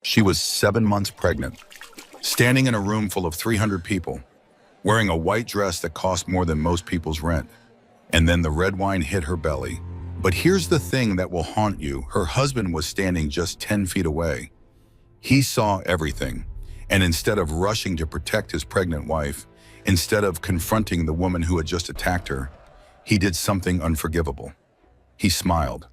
She was 7 months pregnant, standing in a room full of 300 people, wearing a white dress that cost more than most people's rent. And then the red wine hit her belly. But here's the thing that will haunt you. Her husband was standing just 10 feet away. He saw everything. And instead of rushing to protect his pregnant wife, instead of confronting the woman who had just attacked her, he did something unforgivable. He smiled.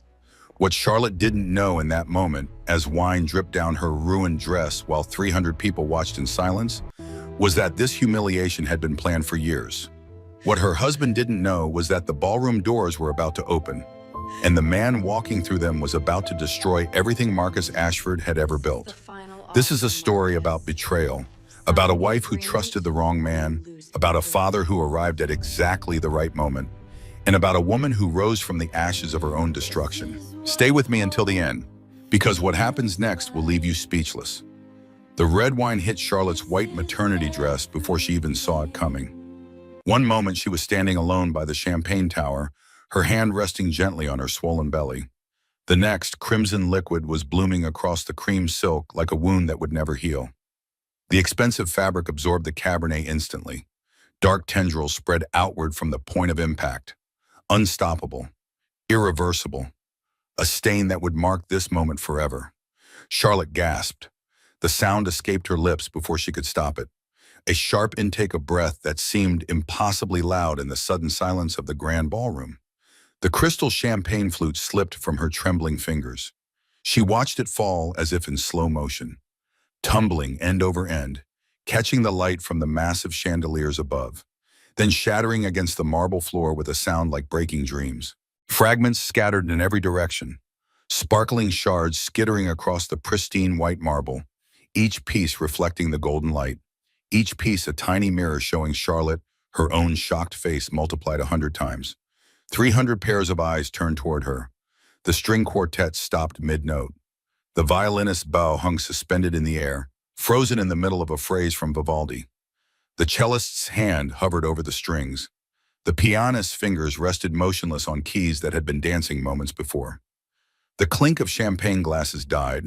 What Charlotte didn't know in that moment, as wine dripped down her ruined dress while 300 people watched in silence, was that this humiliation had been planned for years. What her husband didn't know was that the ballroom doors were about to open, and the man walking through them was about to destroy everything Marcus Ashford had ever built. This is a story about betrayal, about a wife who trusted the wrong man, about a father who arrived at exactly the right moment, and about a woman who rose from the ashes of her own destruction. Stay with me until the end, because what happens next will leave you speechless. The red wine hit Charlotte's white maternity dress before she even saw it coming. One moment she was standing alone by the champagne tower, her hand resting gently on her swollen belly. The next, crimson liquid was blooming across the cream silk like a wound that would never heal. The expensive fabric absorbed the Cabernet instantly. Dark tendrils spread outward from the point of impact. Unstoppable, irreversible, a stain that would mark this moment forever. Charlotte gasped. The sound escaped her lips before she could stop it. A sharp intake of breath that seemed impossibly loud in the sudden silence of the grand ballroom. The crystal champagne flute slipped from her trembling fingers. She watched it fall as if in slow motion, tumbling end over end, catching the light from the massive chandeliers above, then shattering against the marble floor with a sound like breaking dreams. Fragments scattered in every direction, sparkling shards skittering across the pristine white marble, each piece reflecting the golden light, each piece a tiny mirror showing Charlotte her own shocked face multiplied 100 times. 300 pairs of eyes turned toward her. The string quartet stopped mid-note. The violinist's bow hung suspended in the air, frozen in the middle of a phrase from Vivaldi. The cellist's hand hovered over the strings. The pianist's fingers rested motionless on keys that had been dancing moments before. The clink of champagne glasses died.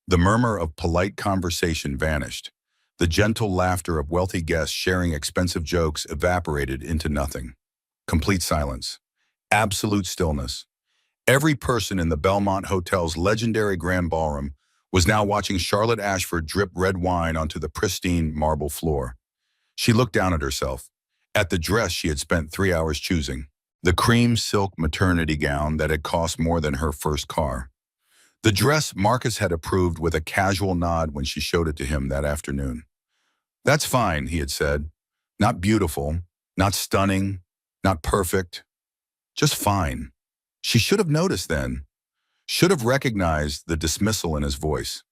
The murmur of polite conversation vanished. The gentle laughter of wealthy guests sharing expensive jokes evaporated into nothing. Complete silence. Absolute stillness. Every person in the Belmont Hotel's legendary grand ballroom was now watching Charlotte Ashford drip red wine onto the pristine marble floor. She looked down at herself, at the dress she had spent 3 hours choosing, the cream silk maternity gown that had cost more than her first car. The dress Marcus had approved with a casual nod when she showed it to him that afternoon. "That's fine," he had said. "Not beautiful, not stunning, not perfect, just fine." She should have noticed then, should have recognized the dismissal in his voice,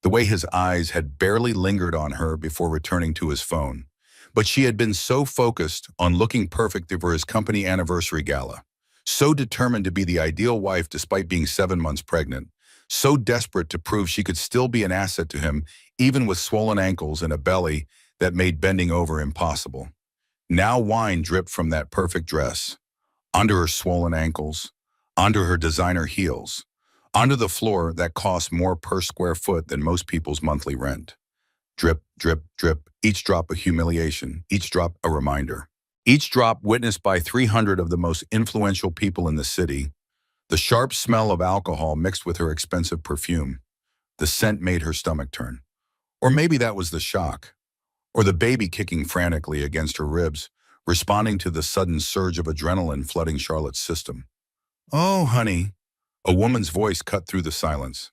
the way his eyes had barely lingered on her before returning to his phone. But she had been so focused on looking perfect for his company anniversary gala, so determined to be the ideal wife despite being 7 months pregnant, so desperate to prove she could still be an asset to him, even with swollen ankles and a belly that made bending over impossible. Now wine dripped from that perfect dress, onto her swollen ankles, onto her designer heels, onto the floor that cost more per square foot than most people's monthly rent. Drip, drip, drip, each drop a humiliation, each drop a reminder. Each drop witnessed by 300 of the most influential people in the city. The sharp smell of alcohol mixed with her expensive perfume. The scent made her stomach turn. Or maybe that was the shock. Or the baby kicking frantically against her ribs, responding to the sudden surge of adrenaline flooding Charlotte's system. "Oh, honey," a woman's voice cut through the silence.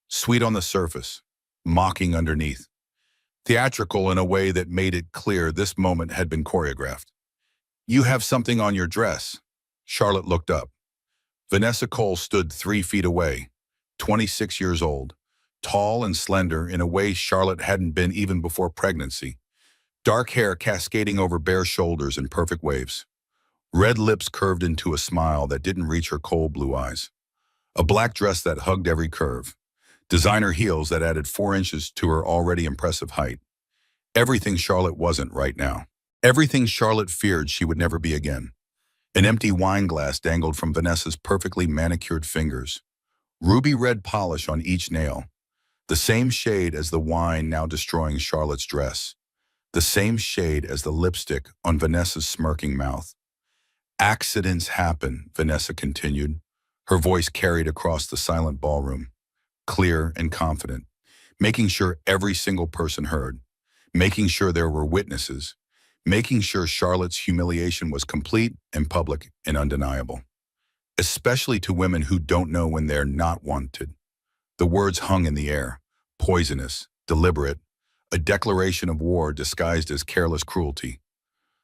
Sweet on the surface, mocking underneath. Theatrical in a way that made it clear this moment had been choreographed. "You have something on your dress." Charlotte looked up. Vanessa Cole stood 3 feet away, 26 years old, tall and slender in a way Charlotte hadn't been even before pregnancy. Dark hair cascading over bare shoulders in perfect waves. Red lips curved into a smile that didn't reach her cold blue eyes. A black dress that hugged every curve. Designer heels that added 4 inches to her already impressive height. Everything Charlotte wasn't right now. Everything Charlotte feared she would never be again. An empty wine glass dangled from Vanessa's perfectly manicured fingers. Ruby red polish on each nail. The same shade as the wine now destroying Charlotte's dress. The same shade as the lipstick on Vanessa's smirking mouth. Accidents happen, Vanessa continued, her voice carried across the silent ballroom, clear and confident, making sure every single person heard, making sure there were witnesses, making sure Charlotte's humiliation was complete and public and undeniable, especially to women who don't know when they're not wanted. The words hung in the air, poisonous, deliberate, a declaration of war disguised as careless cruelty.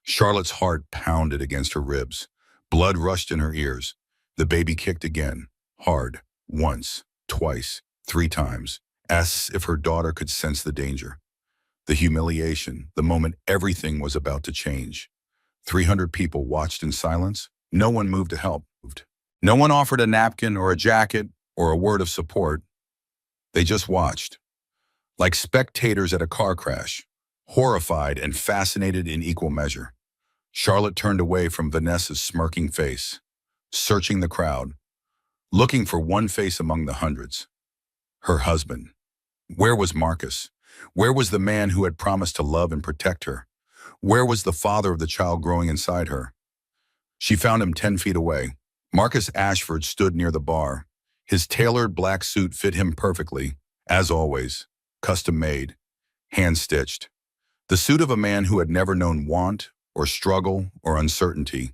Charlotte's heart pounded against her ribs. Blood rushed in her ears. The baby kicked again, hard, once, twice, 3 times, as if her daughter could sense the danger. The humiliation, the moment everything was about to change. 300 people watched in silence. No one moved to help. No one offered a napkin or a jacket or a word of support. They just watched, like spectators at a car crash, horrified and fascinated in equal measure. Charlotte turned away from Vanessa's smirking face, searching the crowd, looking for one face among the hundreds. Her husband. Where was Marcus? Where was the man who had promised to love and protect her? Where was the father of the child growing inside her? She found him 10 feet away. Marcus Ashford stood near the bar. His tailored black suit fit him perfectly, as always, custom-made, hand-stitched. The suit of a man who had never known want or struggle or uncertainty.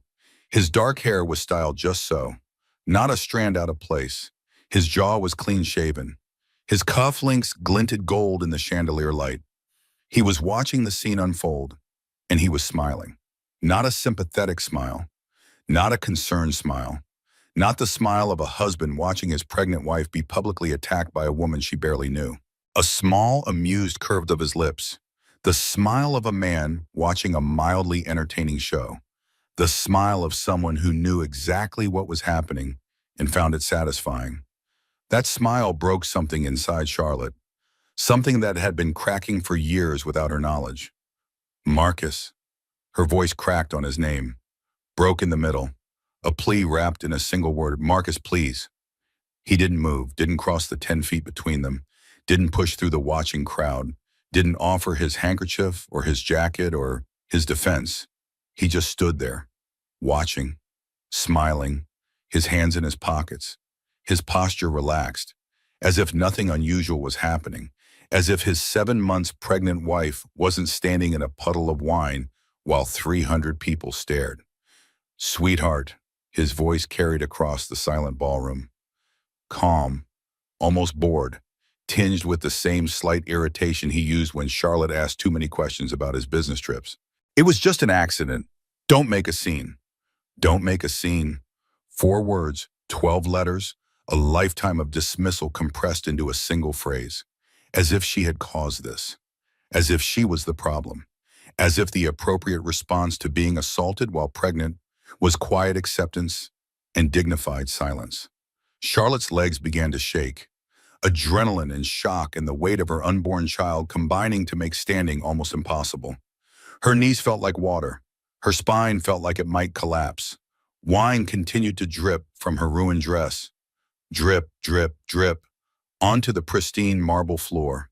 His dark hair was styled just so, not a strand out of place. His jaw was clean-shaven. His cufflinks glinted gold in the chandelier light. He was watching the scene unfold, and he was smiling. Not a sympathetic smile, not a concerned smile, not the smile of a husband watching his pregnant wife be publicly attacked by a woman she barely knew. A small, amused curve of his lips. The smile of a man watching a mildly entertaining show. The smile of someone who knew exactly what was happening and found it satisfying. That smile broke something inside Charlotte, something that had been cracking for years without her knowledge. Marcus. Her voice cracked on his name, broke in the middle, a plea wrapped in a single word, Marcus, please. He didn't move, didn't cross the 10 feet between them, didn't push through the watching crowd, didn't offer his handkerchief or his jacket or his defense. He just stood there, watching, smiling, his hands in his pockets, his posture relaxed, as if nothing unusual was happening, as if his 7 months pregnant wife wasn't standing in a puddle of wine while 300 people stared. Sweetheart, his voice carried across the silent ballroom. Calm, almost bored, tinged with the same slight irritation he used when Charlotte asked too many questions about his business trips. It was just an accident. Don't make a scene. Don't make a scene. 4 words, 12 letters, a lifetime of dismissal compressed into a single phrase. As if she had caused this. As if she was the problem. As if the appropriate response to being assaulted while pregnant was quiet acceptance and dignified silence. Charlotte's legs began to shake. Adrenaline and shock and the weight of her unborn child combining to make standing almost impossible. Her knees felt like water. Her spine felt like it might collapse. Wine continued to drip from her ruined dress. Drip, drip, drip, onto the pristine marble floor.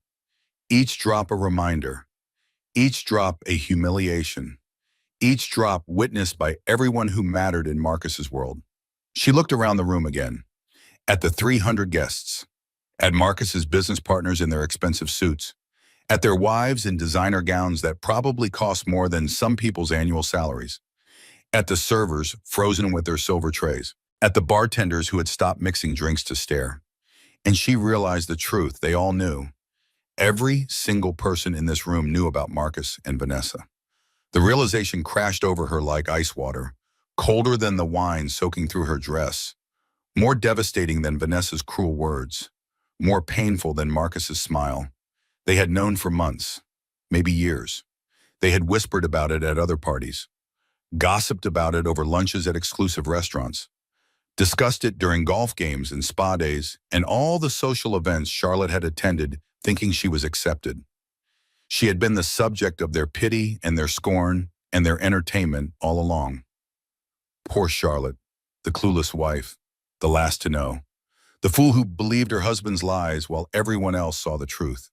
Each drop a reminder. Each drop a humiliation. Each drop witnessed by everyone who mattered in Marcus's world. She looked around the room again, at the 300 guests, at Marcus's business partners in their expensive suits, at their wives in designer gowns that probably cost more than some people's annual salaries, at the servers frozen with their silver trays, at the bartenders who had stopped mixing drinks to stare. And she realized the truth they all knew. Every single person in this room knew about Marcus and Vanessa. The realization crashed over her like ice water, colder than the wine soaking through her dress, more devastating than Vanessa's cruel words, more painful than Marcus's smile. They had known for months, maybe years. They had whispered about it at other parties, gossiped about it over lunches at exclusive restaurants, discussed it during golf games and spa days, and all the social events Charlotte had attended thinking she was accepted. She had been the subject of their pity and their scorn and their entertainment all along. Poor Charlotte, the clueless wife, the last to know, The fool who believed her husband's lies while everyone else saw the truth.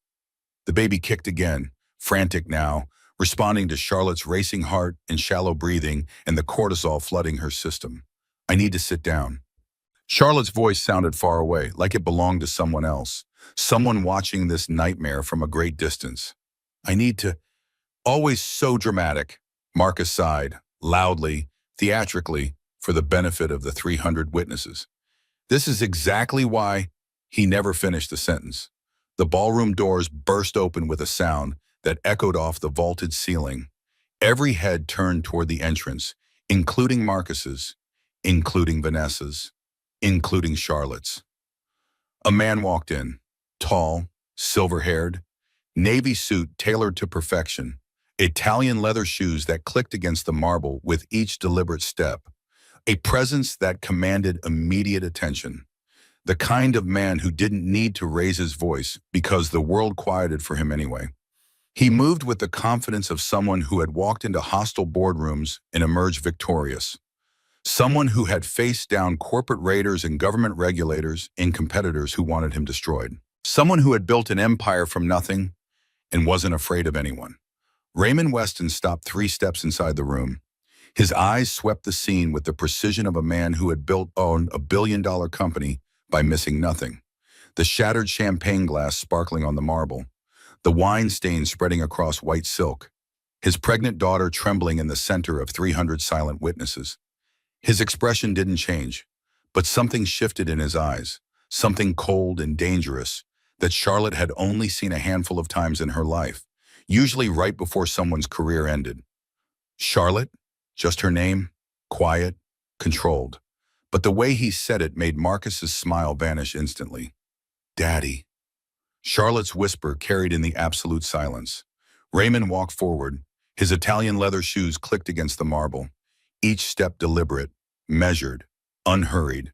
The baby kicked again, frantic now, responding to Charlotte's racing heart and shallow breathing and the cortisol flooding her system. I need to sit down. Charlotte's voice sounded far away, like it belonged to someone else, someone watching this nightmare from a great distance. I need to... Always so dramatic. Marcus sighed, loudly, theatrically, for the benefit of the 300 witnesses. This is exactly why he never finished the sentence. The ballroom doors burst open with a sound that echoed off the vaulted ceiling. Every head turned toward the entrance, including Marcus's, including Vanessa's, including Charlotte's. A man walked in, tall, silver-haired, navy suit tailored to perfection, Italian leather shoes that clicked against the marble with each deliberate step, a presence that commanded immediate attention. The kind of man who didn't need to raise his voice because the world quieted for him anyway. He moved with the confidence of someone who had walked into hostile boardrooms and emerged victorious. Someone who had faced down corporate raiders and government regulators and competitors who wanted him destroyed. Someone who had built an empire from nothing and wasn't afraid of anyone. Raymond Weston stopped 3 steps inside the room. His eyes swept the scene with the precision of a man who had built a billion-dollar company by missing nothing. The shattered champagne glass sparkling on the marble, the wine stain spreading across white silk, his pregnant daughter trembling in the center of 300 silent witnesses. His expression didn't change, but something shifted in his eyes, something cold and dangerous that Charlotte had only seen a handful of times in her life, usually right before someone's career ended. Charlotte? Just her name? Quiet, controlled. But the way he said it made Marcus's smile vanish instantly. Daddy. Charlotte's whisper carried in the absolute silence. Raymond walked forward. His Italian leather shoes clicked against the marble. Each step deliberate, measured, unhurried.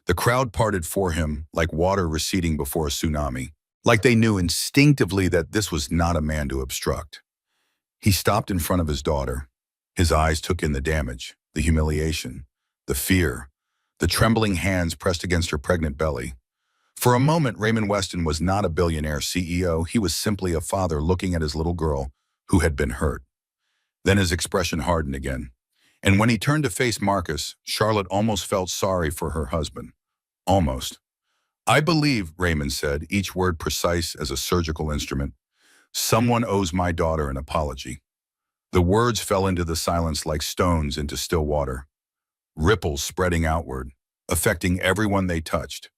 The crowd parted for him like water receding before a tsunami, like they knew instinctively that this was not a man to obstruct. He stopped in front of his daughter. His eyes took in the damage, the humiliation, the fear, the trembling hands pressed against her pregnant belly. For a moment, Raymond Weston was not a billionaire CEO. He was simply a father looking at his little girl who had been hurt. Then his expression hardened again. And when he turned to face Marcus, Charlotte almost felt sorry for her husband. Almost. I believe, Raymond said, each word precise as a surgical instrument. Someone owes my daughter an apology. The words fell into the silence like stones into still water. Ripples spreading outward, affecting everyone they touched.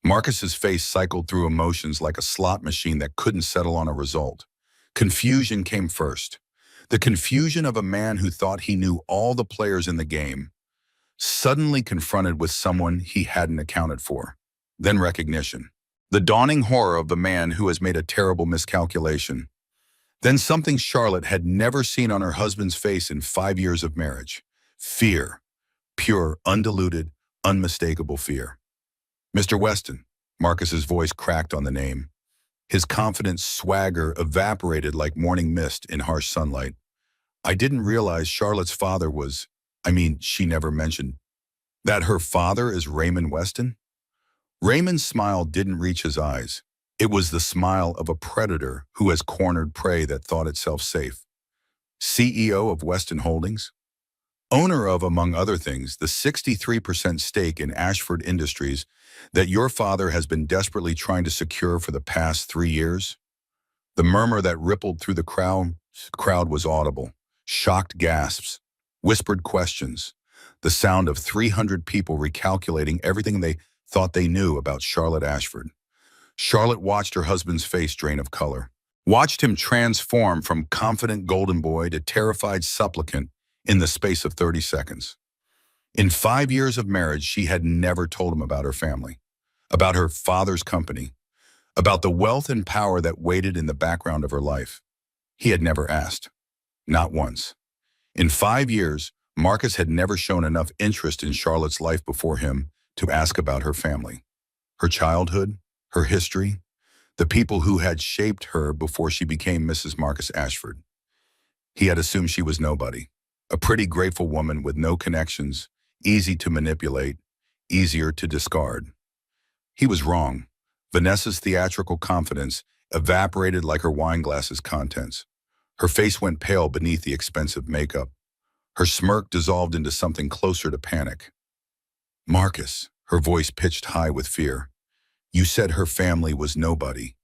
Marcus's face cycled through emotions like a slot machine that couldn't settle on a result. Confusion came first. The confusion of a man who thought he knew all the players in the game, suddenly confronted with someone he hadn't accounted for. Then recognition. The dawning horror of the man who has made a terrible miscalculation. Then something Charlotte had never seen on her husband's face in 5 years of marriage. Fear. Pure, undiluted, unmistakable fear. Mr. Weston, Marcus's voice cracked on the name. His confident swagger evaporated like morning mist in harsh sunlight. I didn't realize Charlotte's father was, she never mentioned that her father is Raymond Weston? Raymond's smile didn't reach his eyes. It was the smile of a predator who has cornered prey that thought itself safe. CEO of Weston Holdings? Owner of, among other things, the 63% stake in Ashford Industries that your father has been desperately trying to secure for the past 3 years? The murmur that rippled through the crowd was audible. Shocked gasps, whispered questions, the sound of 300 people recalculating everything they thought they knew about Charlotte Ashford. Charlotte watched her husband's face drain of color, watched him transform from confident golden boy to terrified supplicant in the space of 30 seconds. In 5 years of marriage, she had never told him about her family, about her father's company, about the wealth and power that waited in the background of her life. He had never asked. Not once. In 5 years, Marcus had never shown enough interest in Charlotte's life before him to ask about her family, her childhood, her history, the people who had shaped her before she became Mrs. Marcus Ashford. He had assumed she was nobody, a pretty grateful woman with no connections, easy to manipulate, easier to discard. He was wrong. Vanessa's theatrical confidence evaporated like her wine glass's contents. Her face went pale beneath the expensive makeup. Her smirk dissolved into something closer to panic. Marcus, her voice pitched high with fear. You said her family was nobody.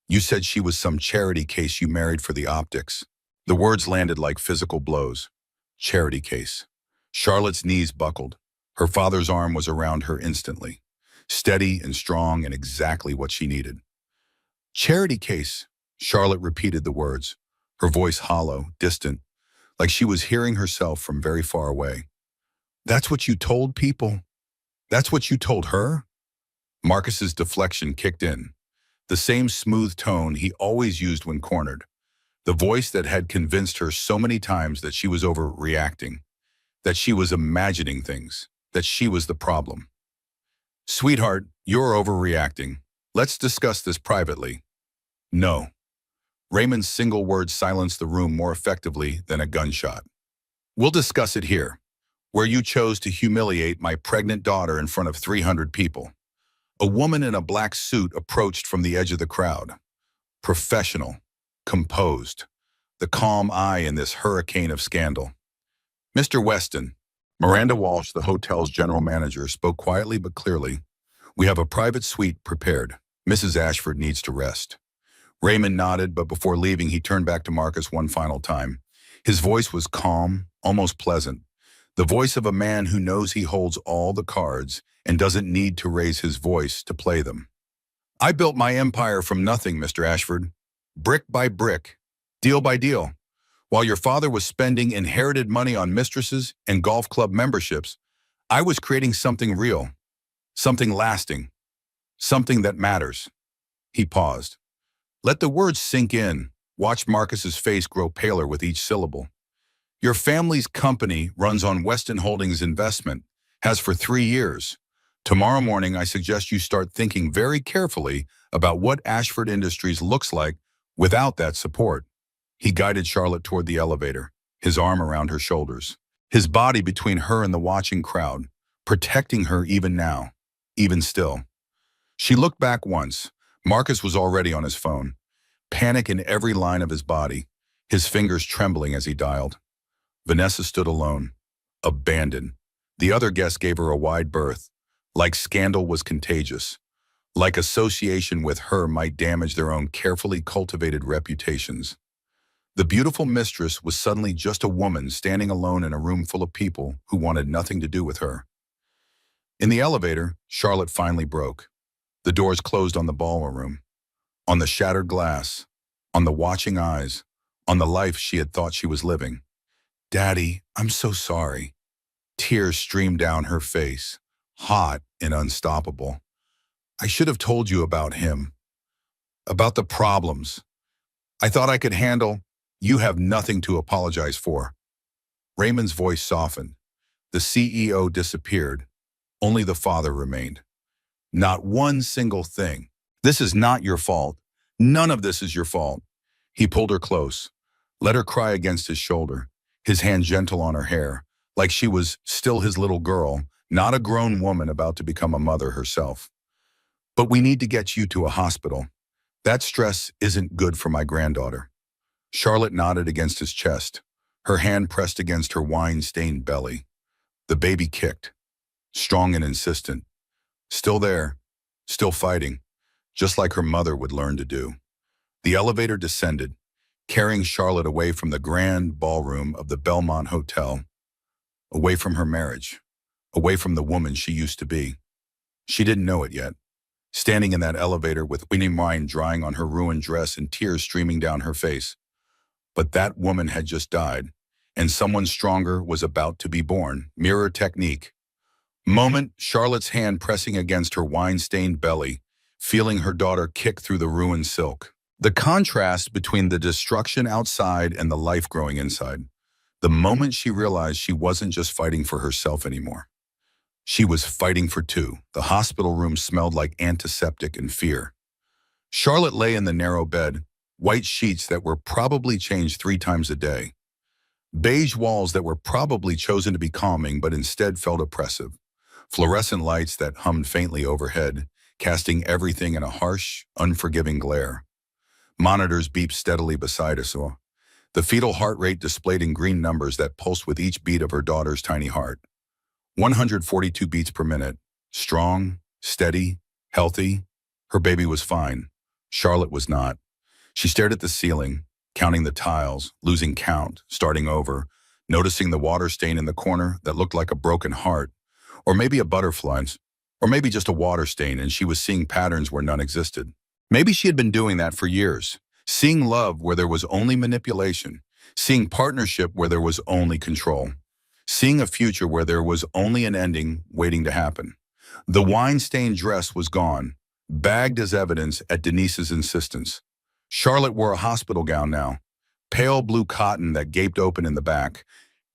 You said she was some charity case you married for the optics. The words landed like physical blows. Charity case. Charlotte's knees buckled. Her father's arm was around her instantly. Steady and strong and exactly what she needed. Charity case. Charlotte repeated the words, her voice hollow, distant, like she was hearing herself from very far away. That's what you told people? That's what you told her? Marcus's deflection kicked in. The same smooth tone he always used when cornered. The voice that had convinced her so many times that she was overreacting, that she was imagining things, that she was the problem. Sweetheart, you're overreacting. Let's discuss this privately. No. Raymond's single word silenced the room more effectively than a gunshot. We'll discuss it here, where you chose to humiliate my pregnant daughter in front of 300 people. A woman in a black suit approached from the edge of the crowd. Professional, composed, the calm eye in this hurricane of scandal. Mr. Weston, Miranda Walsh, the hotel's general manager, spoke quietly but clearly. We have a private suite prepared. Mrs. Ashford needs to rest. Raymond nodded, but before leaving, he turned back to Marcus one final time. His voice was calm, almost pleasant. The voice of a man who knows he holds all the cards and doesn't need to raise his voice to play them. I built my empire from nothing, Mr. Ashford. Brick by brick, deal by deal. While your father was spending inherited money on mistresses and golf club memberships, I was creating something real, something lasting, something that matters. He paused. Let the words sink in. Watch Marcus's face grow paler with each syllable. Your family's company runs on Weston Holdings investment, has for 3 years. Tomorrow morning, I suggest you start thinking very carefully about what Ashford Industries looks like without that support. He guided Charlotte toward the elevator, his arm around her shoulders, his body between her and the watching crowd, protecting her even now, even still. She looked back once. Marcus was already on his phone, panic in every line of his body, his fingers trembling as he dialed. Vanessa stood alone, abandoned. The other guests gave her a wide berth, like scandal was contagious, like association with her might damage their own carefully cultivated reputations. The beautiful mistress was suddenly just a woman standing alone in a room full of people who wanted nothing to do with her. In the elevator, Charlotte finally broke. The doors closed on the ballroom, on the shattered glass, on the watching eyes, on the life she had thought she was living. Daddy, I'm so sorry. Tears streamed down her face, hot and unstoppable. I should have told you about him, about the problems. I thought I could handle. You have nothing to apologize for. Raymond's voice softened. The CEO disappeared. Only the father remained. Not one single thing. This is not your fault. None of this is your fault. He pulled her close, let her cry against his shoulder, his hand gentle on her hair, like she was still his little girl, not a grown woman about to become a mother herself. But we need to get you to a hospital. That stress isn't good for my granddaughter. Charlotte nodded against his chest, her hand pressed against her wine-stained belly. The baby kicked, strong and insistent. Still there, still fighting, just like her mother would learn to do. The elevator descended, carrying Charlotte away from the grand ballroom of the Belmont Hotel, away from her marriage, away from the woman she used to be. She didn't know it yet, standing in that elevator with winning wine drying on her ruined dress and tears streaming down her face. But that woman had just died, and someone stronger was about to be born. Mirror technique. Moment, Charlotte's hand pressing against her wine-stained belly, feeling her daughter kick through the ruined silk. The contrast between the destruction outside and the life growing inside. The moment she realized she wasn't just fighting for herself anymore. She was fighting for two. The hospital room smelled like antiseptic and fear. Charlotte lay in the narrow bed, white sheets that were probably changed 3 times a day. Beige walls that were probably chosen to be calming but instead felt oppressive. Fluorescent lights that hummed faintly overhead, casting everything in a harsh, unforgiving glare. Monitors beeped steadily beside us. The fetal heart rate displayed in green numbers that pulsed with each beat of her daughter's tiny heart. 142 beats per minute. Strong, steady, healthy. Her baby was fine. Charlotte was not. She stared at the ceiling, counting the tiles, losing count, starting over, noticing the water stain in the corner that looked like a broken heart, or maybe a butterfly's, or maybe just a water stain, and she was seeing patterns where none existed. Maybe she had been doing that for years, seeing love where there was only manipulation, seeing partnership where there was only control, seeing a future where there was only an ending waiting to happen. The wine-stained dress was gone, bagged as evidence at Denise's insistence. Charlotte wore a hospital gown now, pale blue cotton that gaped open in the back,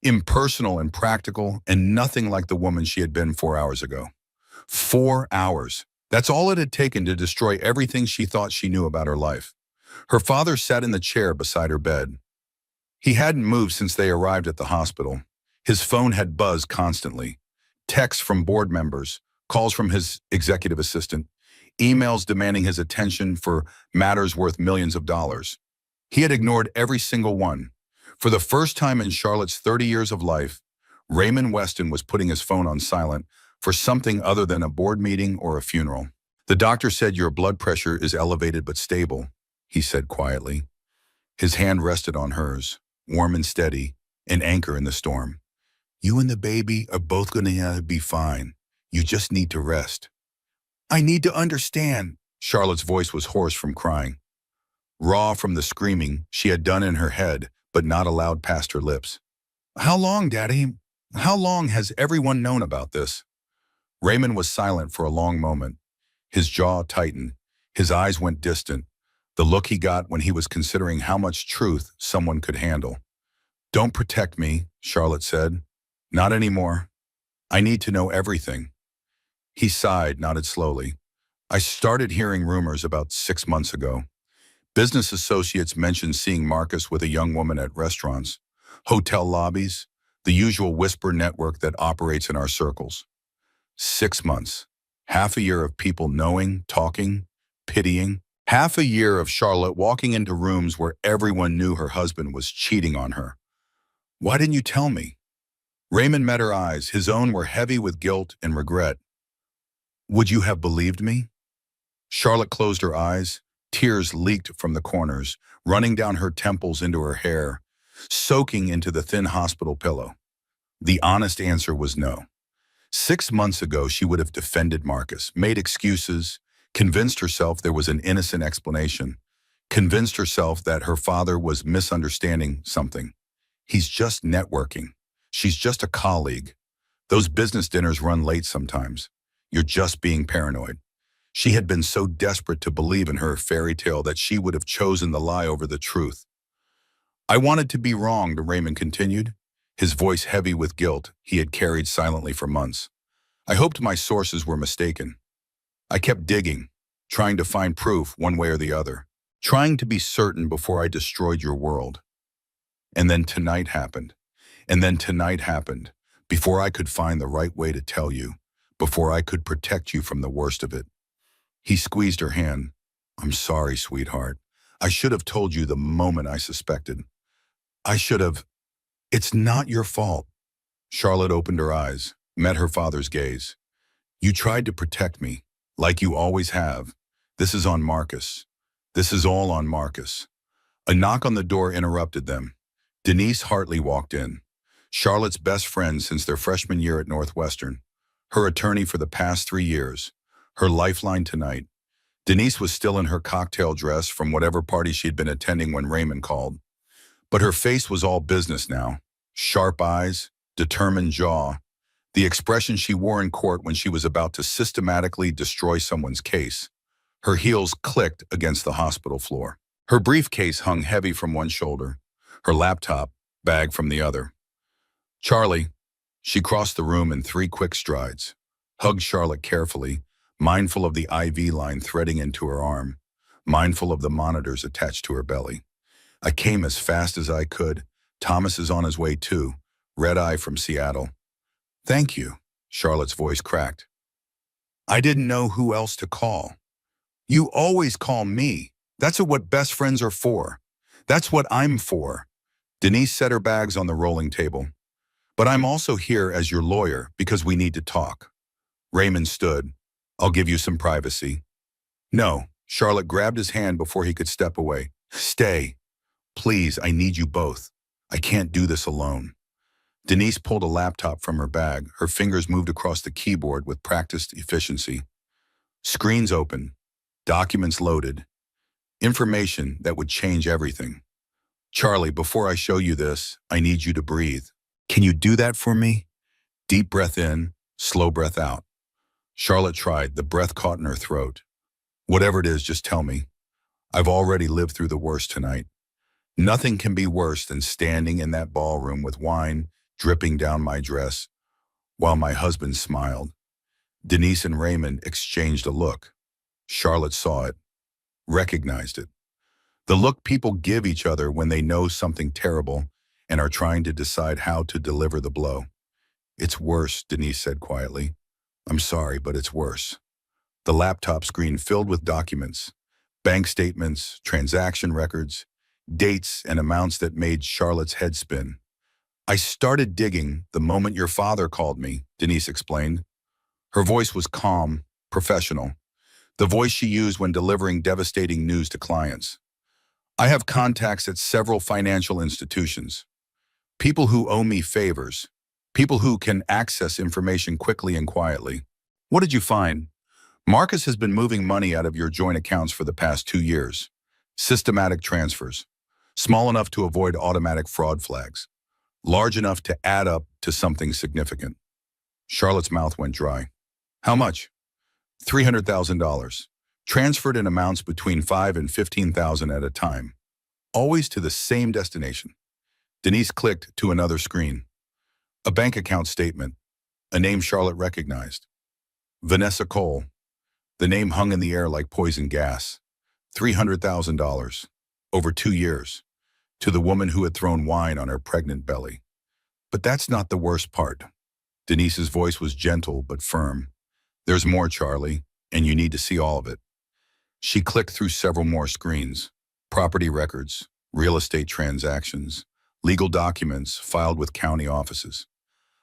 impersonal and practical, and nothing like the woman she had been 4 hours ago. 4 hours. That's all it had taken to destroy everything she thought she knew about her life. Her father sat in the chair beside her bed. He hadn't moved since they arrived at the hospital. His phone had buzzed constantly. Texts from board members, calls from his executive assistant, emails demanding his attention for matters worth millions of dollars. He had ignored every single one. For the first time in Charlotte's 30 years of life, Raymond Weston was putting his phone on silent for something other than a board meeting or a funeral. "The doctor said your blood pressure is elevated but stable," he said quietly. His hand rested on hers, warm and steady, an anchor in the storm. "You and the baby are both going to be fine. You just need to rest." "I need to understand." Charlotte's voice was hoarse from crying, raw from the screaming she had done in her head but not allowed past her lips. "How long, Daddy? How long has everyone known about this?" Raymond was silent for a long moment. His jaw tightened. His eyes went distant, the look he got when he was considering how much truth someone could handle. "Don't protect me," Charlotte said. "Not anymore. I need to know everything." He sighed, nodded slowly. "I started hearing rumors about 6 months ago. Business associates mentioned seeing Marcus with a young woman at restaurants, hotel lobbies, the usual whisper network that operates in our circles. 6 months. Half a year of people knowing, talking, pitying. Half a year of Charlotte walking into rooms where everyone knew her husband was cheating on her. Why didn't you tell me?" Raymond met her eyes. His own were heavy with guilt and regret. "Would you have believed me?" Charlotte closed her eyes. Tears leaked from the corners, running down her temples into her hair, soaking into the thin hospital pillow. The honest answer was no. 6 months ago, she would have defended Marcus, made excuses, convinced herself there was an innocent explanation, convinced herself that her father was misunderstanding something. He's just networking. She's just a colleague. Those business dinners run late sometimes. You're just being paranoid. She had been so desperate to believe in her fairy tale that she would have chosen the lie over the truth. "I wanted to be wrong," Raymond continued, his voice heavy with guilt he had carried silently for months. "I hoped my sources were mistaken. I kept digging, trying to find proof one way or the other, trying to be certain before I destroyed your world. And then tonight happened. And then tonight happened, before I could find the right way to tell you, before I could protect you from the worst of it." He squeezed her hand. "I'm sorry, sweetheart. I should have told you the moment I suspected. I should have. It's not your fault." Charlotte opened her eyes, met her father's gaze. "You tried to protect me, like you always have. This is on Marcus. This is all on Marcus." A knock on the door interrupted them. Denise Hartley walked in. Charlotte's best friend since their freshman year at Northwestern. Her attorney for the past 3 years. Her lifeline tonight. Denise was still in her cocktail dress from whatever party she'd been attending when Raymond called. But her face was all business now. Sharp eyes, determined jaw. The expression she wore in court when she was about to systematically destroy someone's case. Her heels clicked against the hospital floor. Her briefcase hung heavy from one shoulder, her laptop bag from the other. "Charlie." She crossed the room in 3 quick strides, hugged Charlotte carefully, mindful of the IV line threading into her arm, mindful of the monitors attached to her belly. "I came as fast as I could. Thomas is on his way too. Red eye from Seattle." "Thank you." Charlotte's voice cracked. I didn't know who else to call. You always call me. That's what best friends are for. That's what I'm for. Denise set her bags on the rolling table. But I'm also here as your lawyer because we need to talk. Raymond stood. I'll give you some privacy. No, Charlotte grabbed his hand before he could step away. Stay. Please, I need you both. I can't do this alone. Denise pulled a laptop from her bag. Her fingers moved across the keyboard with practiced efficiency. Screens open. Documents loaded. Information that would change everything. Charlie, before I show you this, I need you to breathe. Can you do that for me? Deep breath in, slow breath out. Charlotte tried. The breath caught in her throat. Whatever it is, just tell me. I've already lived through the worst tonight. Nothing can be worse than standing in that ballroom with wine dripping down my dress while my husband smiled. Denise and Raymond exchanged a look. Charlotte saw it, recognized it. The look people give each other when they know something terrible and are trying to decide how to deliver the blow. It's worse, Denise said quietly. I'm sorry, but it's worse. The laptop screen filled with documents, bank statements, transaction records, dates and amounts that made Charlotte's head spin. I started digging the moment your father called me, Denise explained. Her voice was calm, professional, the voice she used when delivering devastating news to clients. I have contacts at several financial institutions, people who owe me favors, people who can access information quickly and quietly. What did you find? Marcus has been moving money out of your joint accounts for the past 2 years. Systematic transfers, small enough to avoid automatic fraud flags, large enough to add up to something significant. Charlotte's mouth went dry. How much? $300,000, transferred in amounts between $5,000 and $15,000 at a time, always to the same destination. Denise clicked to another screen. A bank account statement, a name Charlotte recognized. Vanessa Cole. The name hung in the air like poison gas. $300,000, over 2 years, to the woman who had thrown wine on her pregnant belly. But that's not the worst part. Denise's voice was gentle but firm. There's more, Charlie, and you need to see all of it. She clicked through several more screens. Property records, real estate transactions, legal documents filed with county offices.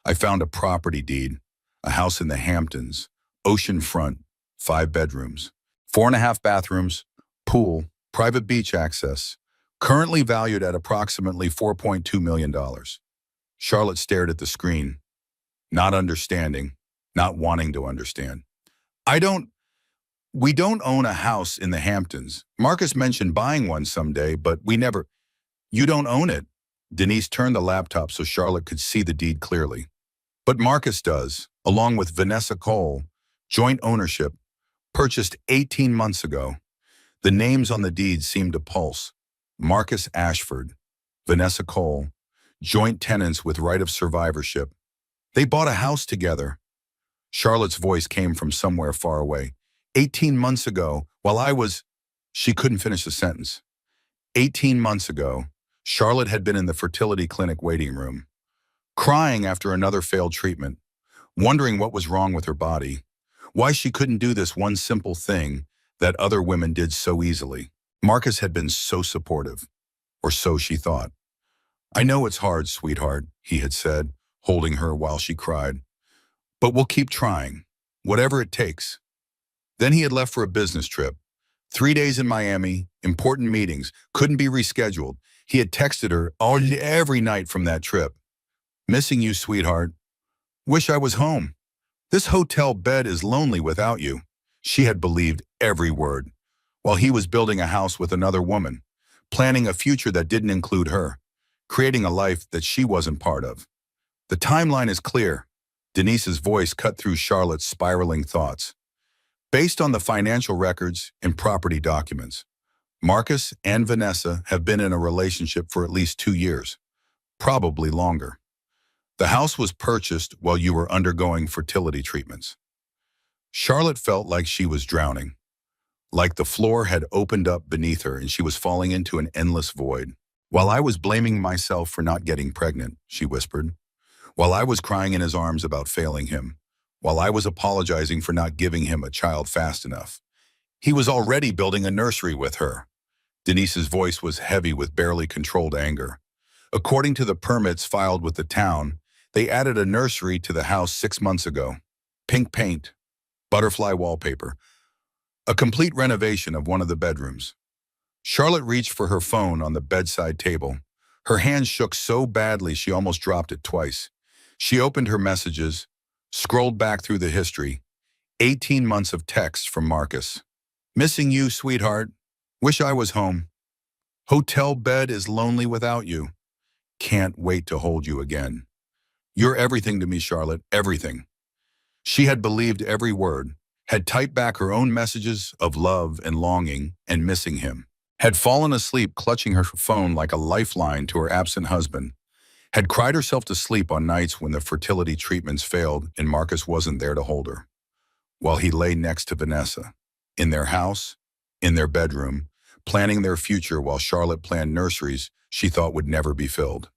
I found a property deed, a house in the Hamptons, oceanfront, 5 bedrooms, 4.5 bathrooms, pool, private beach access, currently valued at approximately $4.2 million. Charlotte stared at the screen, not understanding, not wanting to understand. We don't own a house in the Hamptons. Marcus mentioned buying one someday, but you don't own it. Denise turned the laptop so Charlotte could see the deed clearly. But Marcus does, along with Vanessa Cole, joint ownership, purchased 18 months ago. The names on the deed seemed to pulse. Marcus Ashford, Vanessa Cole, joint tenants with right of survivorship. They bought a house together. Charlotte's voice came from somewhere far away. 18 months ago, she couldn't finish the sentence. 18 months ago, Charlotte had been in the fertility clinic waiting room, crying after another failed treatment, wondering what was wrong with her body, why she couldn't do this one simple thing that other women did so easily. Marcus had been so supportive, or so she thought. I know it's hard, sweetheart, he had said, holding her while she cried. But we'll keep trying, whatever it takes. Then he had left for a business trip. 3 days in Miami, important meetings, couldn't be rescheduled. He had texted her every night from that trip. Missing you, sweetheart. Wish I was home. This hotel bed is lonely without you. She had believed every word, while he was building a house with another woman, planning a future that didn't include her, creating a life that she wasn't part of. The timeline is clear. Denise's voice cut through Charlotte's spiraling thoughts. Based on the financial records and property documents, Marcus and Vanessa have been in a relationship for at least 2 years, probably longer. The house was purchased while you were undergoing fertility treatments. Charlotte felt like she was drowning, like the floor had opened up beneath her and she was falling into an endless void. While I was blaming myself for not getting pregnant, she whispered, while I was crying in his arms about failing him, while I was apologizing for not giving him a child fast enough. He was already building a nursery with her. Denise's voice was heavy with barely controlled anger. According to the permits filed with the town, they added a nursery to the house 6 months ago. Pink paint, butterfly wallpaper, a complete renovation of one of the bedrooms. Charlotte reached for her phone on the bedside table. Her hand shook so badly she almost dropped it twice. She opened her messages, scrolled back through the history. 18 months of texts from Marcus. Missing you, sweetheart. Wish I was home. Hotel bed is lonely without you. Can't wait to hold you again. You're everything to me, Charlotte, everything. She had believed every word, had typed back her own messages of love and longing and missing him, had fallen asleep clutching her phone like a lifeline to her absent husband, had cried herself to sleep on nights when the fertility treatments failed and Marcus wasn't there to hold her, while he lay next to Vanessa, in their house, in their bedroom, planning their future while Charlotte planned nurseries she thought would never be filled.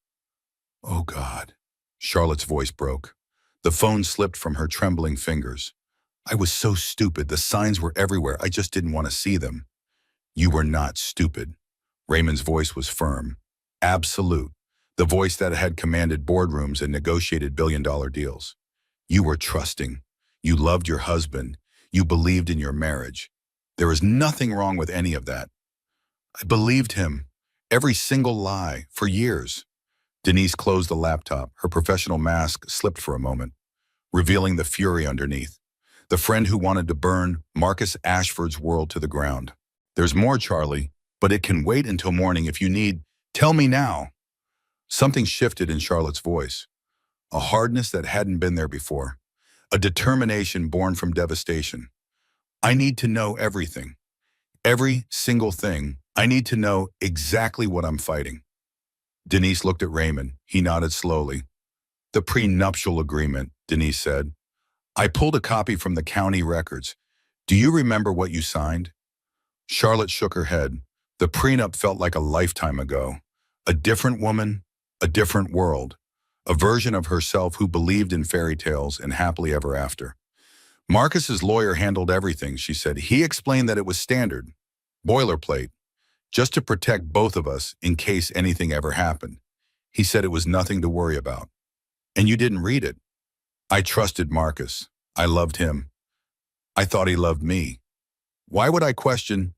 Oh God, Charlotte's voice broke. The phone slipped from her trembling fingers. I was so stupid. The signs were everywhere. I just didn't want to see them. You were not stupid. Raymond's voice was firm, absolute, the voice that had commanded boardrooms and negotiated billion-dollar deals. You were trusting. You loved your husband. You believed in your marriage. There was nothing wrong with any of that. I believed him. Every single lie, for years. Denise closed the laptop. Her professional mask slipped for a moment, revealing the fury underneath. The friend who wanted to burn Marcus Ashford's world to the ground. There's more, Charlie, but it can wait until morning if you need. Tell me now. Something shifted in Charlotte's voice. A hardness that hadn't been there before. A determination born from devastation. I need to know everything. Every single thing. I need to know exactly what I'm fighting. Denise looked at Raymond. He nodded slowly. The prenuptial agreement, Denise said. I pulled a copy from the county records. Do you remember what you signed? Charlotte shook her head. The prenup felt like a lifetime ago. A different woman, a different world. A version of herself who believed in fairy tales and happily ever after. Marcus's lawyer handled everything, she said. He explained that it was standard, boilerplate, just to protect both of us in case anything ever happened. He said it was nothing to worry about. And you didn't read it. I trusted Marcus. I loved him. I thought he loved me. Why would I question?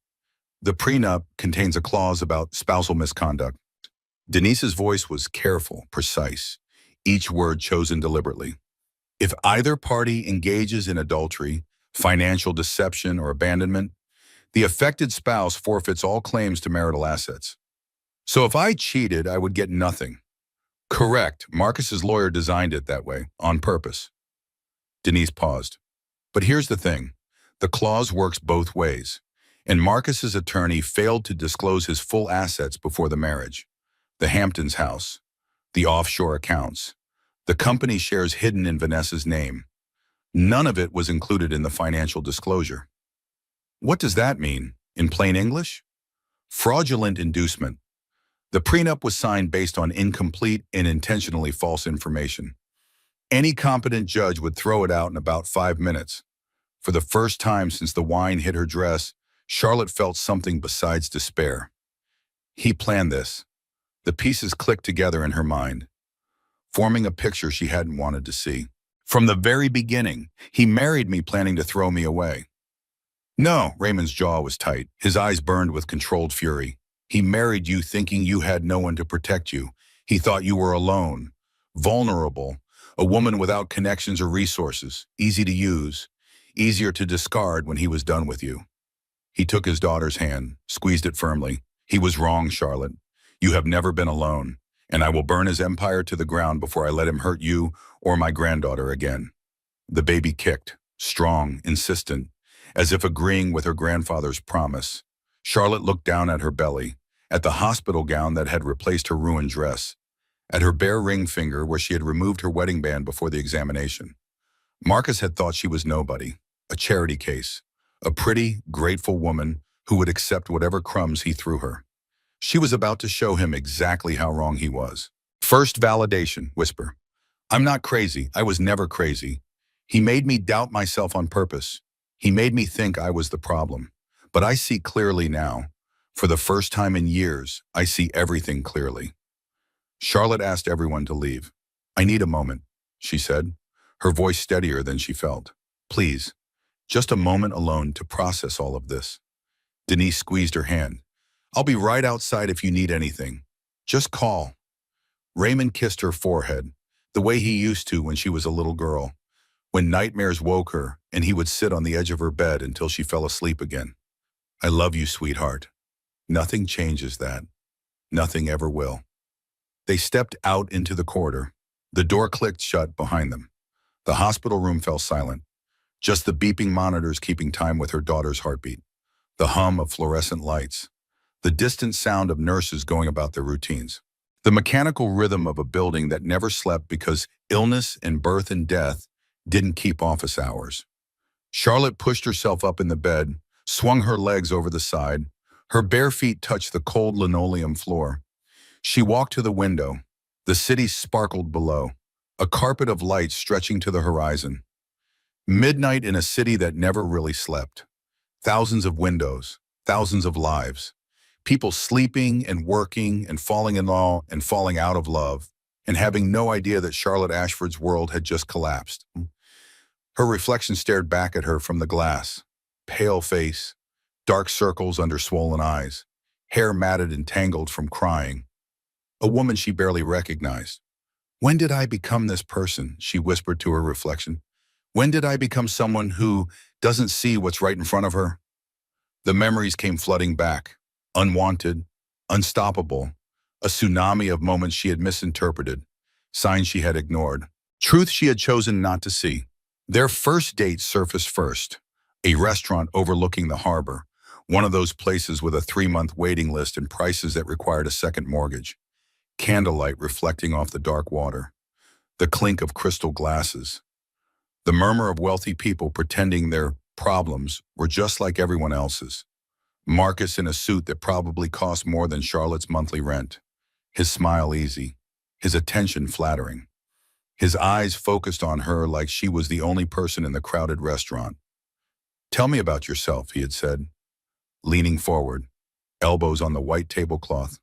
The prenup contains a clause about spousal misconduct. Denise's voice was careful, precise, each word chosen deliberately. If either party engages in adultery, financial deception, or abandonment, the affected spouse forfeits all claims to marital assets. So if I cheated, I would get nothing. Correct. Marcus's lawyer designed it that way, on purpose. Denise paused. But here's the thing. The clause works both ways, and Marcus's attorney failed to disclose his full assets before the marriage. The Hamptons house, the offshore accounts, the company shares hidden in Vanessa's name. None of it was included in the financial disclosure. What does that mean, in plain English? Fraudulent inducement. The prenup was signed based on incomplete and intentionally false information. Any competent judge would throw it out in about 5 minutes. For the first time since the wine hit her dress, Charlotte felt something besides despair. He planned this. The pieces clicked together in her mind, forming a picture she hadn't wanted to see. From the very beginning, he married me planning to throw me away. No, Raymond's jaw was tight. His eyes burned with controlled fury. He married you thinking you had no one to protect you. He thought you were alone, vulnerable, a woman without connections or resources, easy to use, easier to discard when he was done with you. He took his daughter's hand, squeezed it firmly. He was wrong, Charlotte. You have never been alone, and I will burn his empire to the ground before I let him hurt you or my granddaughter again. The baby kicked, strong, insistent, as if agreeing with her grandfather's promise. Charlotte looked down at her belly, at the hospital gown that had replaced her ruined dress, at her bare ring finger where she had removed her wedding band before the examination. Marcus had thought she was nobody, a charity case, a pretty, grateful woman who would accept whatever crumbs he threw her. She was about to show him exactly how wrong he was. First validation, whisper. I'm not crazy. I was never crazy. He made me doubt myself on purpose. He made me think I was the problem. But I see clearly now. For the first time in years, I see everything clearly. Charlotte asked everyone to leave. I need a moment, she said, her voice steadier than she felt. Please, just a moment alone to process all of this. Denise squeezed her hand. I'll be right outside if you need anything. Just call. Raymond kissed her forehead, the way he used to when she was a little girl, when nightmares woke her and he would sit on the edge of her bed until she fell asleep again. I love you, sweetheart. Nothing changes that. Nothing ever will. They stepped out into the corridor. The door clicked shut behind them. The hospital room fell silent, just the beeping monitors keeping time with her daughter's heartbeat, the hum of fluorescent lights, the distant sound of nurses going about their routines, the mechanical rhythm of a building that never slept because illness and birth and death didn't keep office hours. Charlotte pushed herself up in the bed, swung her legs over the side. Her bare feet touched the cold linoleum floor. She walked to the window. The city sparkled below, a carpet of light stretching to the horizon. Midnight in a city that never really slept. Thousands of windows, thousands of lives. People sleeping and working and falling in love and falling out of love and having no idea that Charlotte Ashford's world had just collapsed. Her reflection stared back at her from the glass. Pale face, dark circles under swollen eyes, hair matted and tangled from crying. A woman she barely recognized. When did I become this person? She whispered to her reflection. When did I become someone who doesn't see what's right in front of her? The memories came flooding back, unwanted, unstoppable, a tsunami of moments she had misinterpreted, signs she had ignored, truth she had chosen not to see. Their first date surfaced first, a restaurant overlooking the harbor, one of those places with a 3-month waiting list and prices that required a second mortgage. Candlelight reflecting off the dark water, the clink of crystal glasses, the murmur of wealthy people pretending their problems were just like everyone else's. Marcus in a suit that probably cost more than Charlotte's monthly rent, his smile easy, his attention flattering, his eyes focused on her like she was the only person in the crowded restaurant. Tell me about yourself, he had said, leaning forward, elbows on the white tablecloth,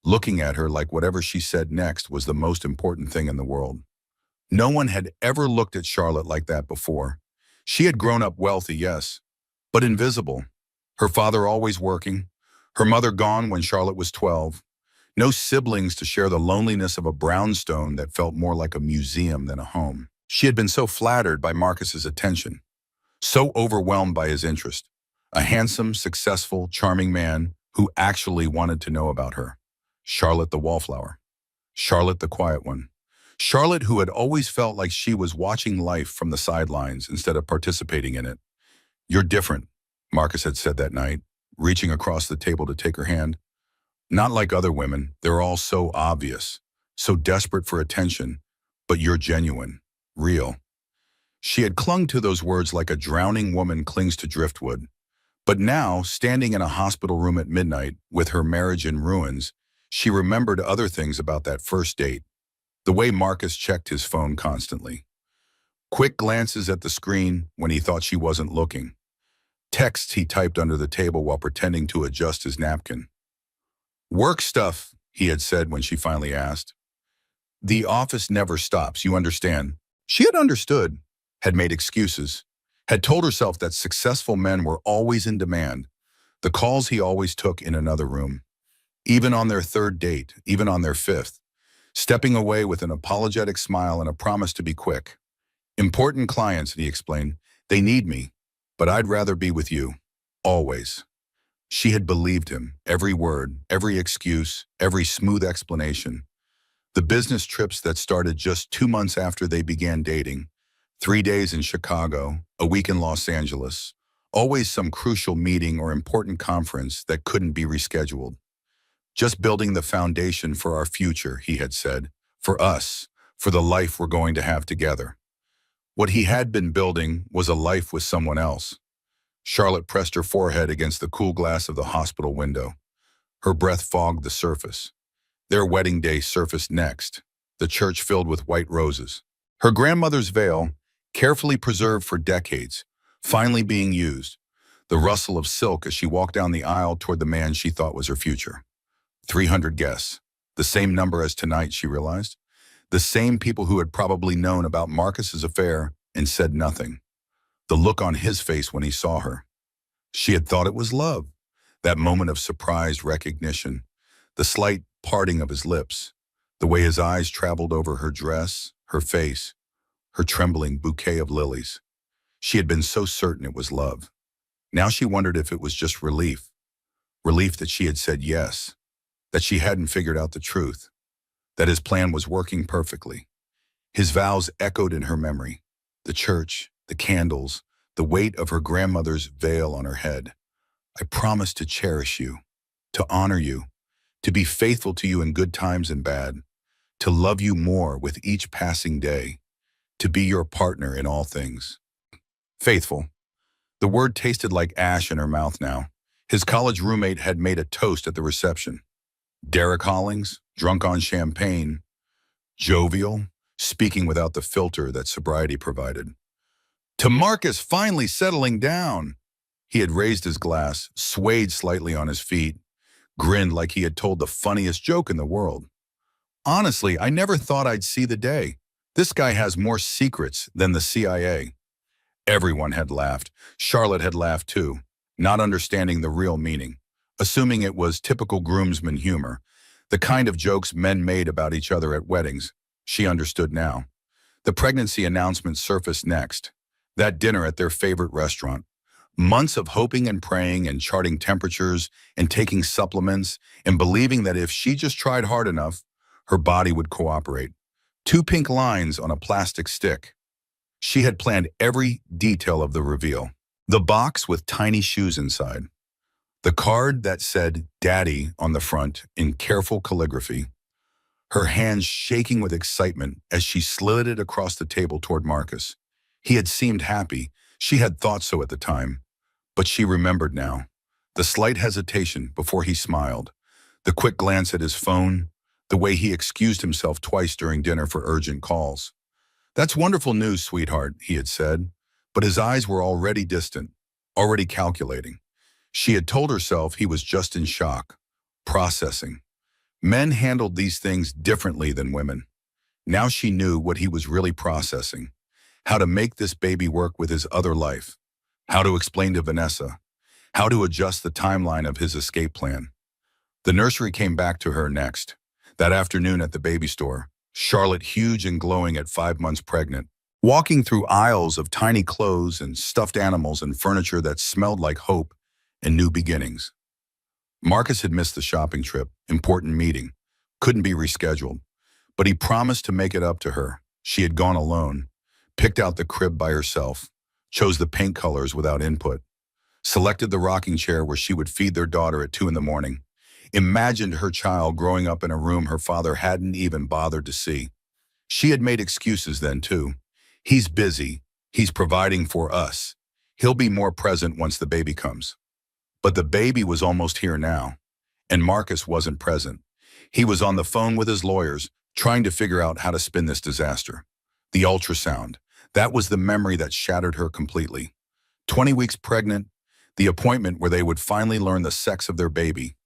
looking at her like whatever she said next was the most important thing in the world. No one had ever looked at Charlotte like that before. She had grown up wealthy, yes, but invisible. Her father always working, her mother gone when Charlotte was 12. No siblings to share the loneliness of a brownstone that felt more like a museum than a home. She had been so flattered by Marcus's attention, so overwhelmed by his interest. A handsome, successful, charming man who actually wanted to know about her. Charlotte the wallflower. Charlotte the quiet one. Charlotte who had always felt like she was watching life from the sidelines instead of participating in it. You're different, Marcus had said that night, reaching across the table to take her hand. Not like other women, they're all so obvious, so desperate for attention, but you're genuine, real. She had clung to those words like a drowning woman clings to driftwood. But now, standing in a hospital room at midnight, with her marriage in ruins, she remembered other things about that first date. The way Marcus checked his phone constantly. Quick glances at the screen when he thought she wasn't looking. Texts he typed under the table while pretending to adjust his napkin. Work stuff, he had said when she finally asked. The office never stops, you understand. She had understood, had made excuses, had told herself that successful men were always in demand, the calls he always took in another room. Even on their third date, even on their fifth, stepping away with an apologetic smile and a promise to be quick. Important clients, he explained. They need me, but I'd rather be with you. Always. She had believed him, every word, every excuse, every smooth explanation. The business trips that started just 2 months after they began dating, 3 days in Chicago, a week in Los Angeles, always some crucial meeting or important conference that couldn't be rescheduled. Just building the foundation for our future, he had said, for us, for the life we're going to have together. What he had been building was a life with someone else. Charlotte pressed her forehead against the cool glass of the hospital window. Her breath fogged the surface. Their wedding day surfaced next, the church filled with white roses. Her grandmother's veil, carefully preserved for decades, finally being used. The rustle of silk as she walked down the aisle toward the man she thought was her future. 300 guests. The same number as tonight, she realized. The same people who had probably known about Marcus's affair and said nothing. The look on his face when he saw her. She had thought it was love. That moment of surprised recognition. The slight parting of his lips. The way his eyes traveled over her dress, her face, her trembling bouquet of lilies. She had been so certain it was love. Now she wondered if it was just relief. Relief that she had said yes. That she hadn't figured out the truth. That his plan was working perfectly. His vows echoed in her memory. The church, the candles, the weight of her grandmother's veil on her head. I promise to cherish you, to honor you, to be faithful to you in good times and bad, to love you more with each passing day, to be your partner in all things. Faithful. The word tasted like ash in her mouth now. His college roommate had made a toast at the reception. Derek Hollings, drunk on champagne, jovial, speaking without the filter that sobriety provided. To Marcus finally settling down. He had raised his glass, swayed slightly on his feet, grinned like he had told the funniest joke in the world. Honestly, I never thought I'd see the day. This guy has more secrets than the CIA. Everyone had laughed. Charlotte had laughed too, not understanding the real meaning, assuming it was typical groomsman humor, the kind of jokes men made about each other at weddings. She understood now. The pregnancy announcement surfaced next. That dinner at their favorite restaurant. Months of hoping and praying and charting temperatures and taking supplements and believing that if she just tried hard enough, her body would cooperate. 2 pink lines on a plastic stick. She had planned every detail of the reveal. The box with tiny shoes inside. The card that said Daddy on the front in careful calligraphy. Her hands shaking with excitement as she slid it across the table toward Marcus. He had seemed happy. She had thought so at the time. But she remembered now. The slight hesitation before he smiled. The quick glance at his phone. The way he excused himself twice during dinner for urgent calls. That's wonderful news, sweetheart, he had said. But his eyes were already distant, already calculating. She had told herself he was just in shock, processing. Men handled these things differently than women. Now she knew what he was really processing. How to make this baby work with his other life. How to explain to Vanessa. How to adjust the timeline of his escape plan. The nursery came back to her next. That afternoon at the baby store, Charlotte huge and glowing at 5 months pregnant, walking through aisles of tiny clothes and stuffed animals and furniture that smelled like hope and new beginnings. Marcus had missed the shopping trip, important meeting, couldn't be rescheduled, but he promised to make it up to her. She had gone alone, picked out the crib by herself, chose the paint colors without input, selected the rocking chair where she would feed their daughter at 2 in the morning, imagined her child growing up in a room her father hadn't even bothered to see. She had made excuses then too. He's busy. He's providing for us. He'll be more present once the baby comes. But the baby was almost here now, and Marcus wasn't present. He was on the phone with his lawyers, trying to figure out how to spin this disaster. The ultrasound. That was the memory that shattered her completely. 20 weeks pregnant, the appointment where they would finally learn the sex of their baby.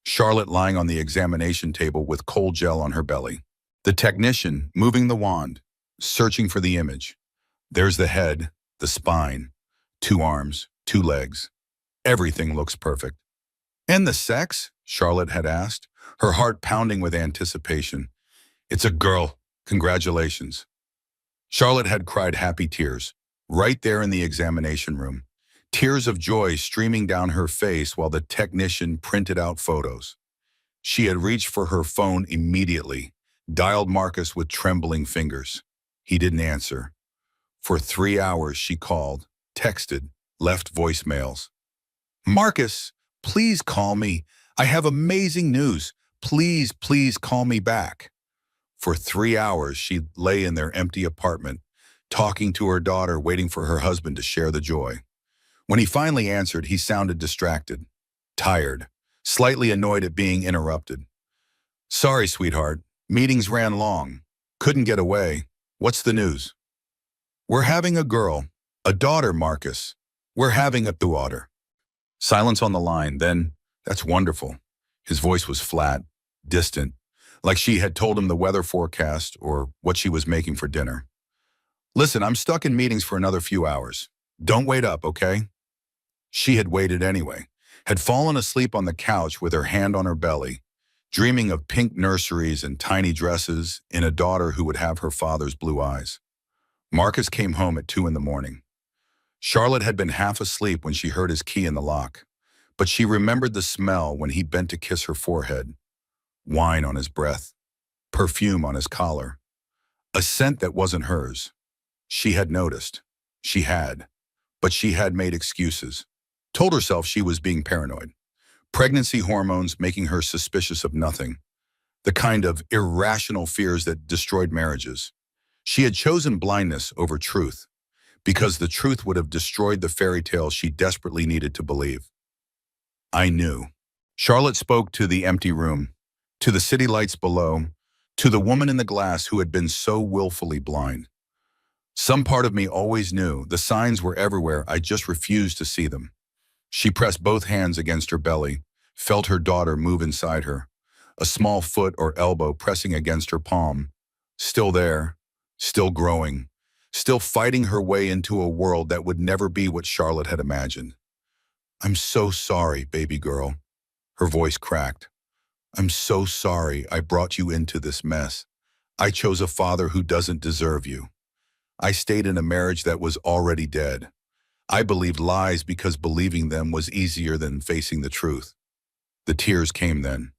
Charlotte lying on the examination table with cold gel on her belly. The technician moving the wand, searching for the image. There's the head, the spine, 2 arms, 2 legs. Everything looks perfect. And the sex? Charlotte had asked, her heart pounding with anticipation. It's a girl. Congratulations. Charlotte had cried happy tears, right there in the examination room. Tears of joy streaming down her face while the technician printed out photos. She had reached for her phone immediately, dialed Marcus with trembling fingers. He didn't answer. For 3 hours she called, texted, left voicemails. Marcus, please call me. I have amazing news. Please, please call me back. For 3 hours she lay in their empty apartment, talking to her daughter, waiting for her husband to share the joy. When he finally answered, he sounded distracted, tired, slightly annoyed at being interrupted. Sorry, sweetheart. Meetings ran long. Couldn't get away. What's the news? We're having a girl, a daughter, Marcus. We're having a daughter. Silence on the line, then, that's wonderful. His voice was flat, distant, like she had told him the weather forecast or what she was making for dinner. Listen, I'm stuck in meetings for another few hours. Don't wait up, okay? She had waited anyway, had fallen asleep on the couch with her hand on her belly, dreaming of pink nurseries and tiny dresses in a daughter who would have her father's blue eyes. Marcus came home at 2 in the morning. Charlotte had been half asleep when she heard his key in the lock, but she remembered the smell when he bent to kiss her forehead, wine on his breath, perfume on his collar, a scent that wasn't hers. She had noticed. She had. But she had made excuses. Told herself she was being paranoid. Pregnancy hormones making her suspicious of nothing. The kind of irrational fears that destroyed marriages. She had chosen blindness over truth, because the truth would have destroyed the fairy tale she desperately needed to believe. I knew. Charlotte spoke to the empty room, to the city lights below, to the woman in the glass who had been so willfully blind. Some part of me always knew. The signs were everywhere. I just refused to see them. She pressed both hands against her belly, felt her daughter move inside her, a small foot or elbow pressing against her palm. Still there, still growing, still fighting her way into a world that would never be what Charlotte had imagined. I'm so sorry, baby girl. Her voice cracked. I'm so sorry I brought you into this mess. I chose a father who doesn't deserve you. I stayed in a marriage that was already dead. I believed lies because believing them was easier than facing the truth. The tears came then.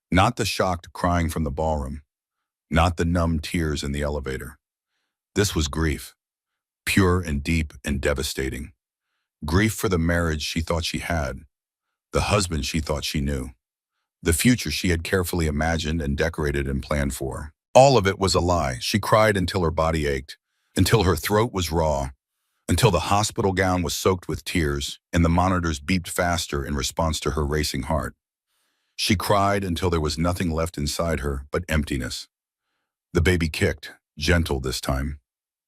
Not the shocked crying from the ballroom. Not the numb tears in the elevator. This was grief. Pure and deep and devastating. Grief for the marriage she thought she had. The husband she thought she knew. The future she had carefully imagined and decorated and planned for. All of it was a lie. She cried until her body ached, until her throat was raw, until the hospital gown was soaked with tears and the monitors beeped faster in response to her racing heart. She cried until there was nothing left inside her but emptiness. The baby kicked, gentle this time,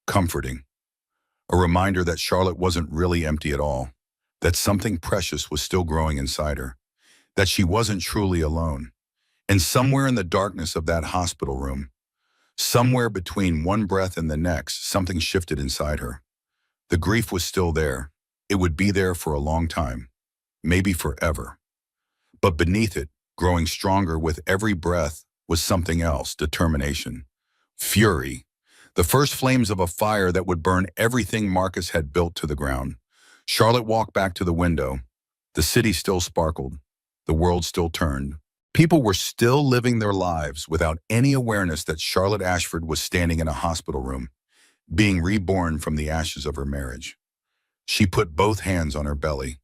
comforting. A reminder that Charlotte wasn't really empty at all, that something precious was still growing inside her, that she wasn't truly alone. And somewhere in the darkness of that hospital room, somewhere between one breath and the next, something shifted inside her. The grief was still there. It would be there for a long time, maybe forever. But beneath it, growing stronger with every breath, was something else, determination, fury, the first flames of a fire that would burn everything Marcus had built to the ground. Charlotte walked back to the window. The city still sparkled. The world still turned. People were still living their lives without any awareness that Charlotte Ashford was standing in a hospital room, being reborn from the ashes of her marriage. She put both hands on her belly.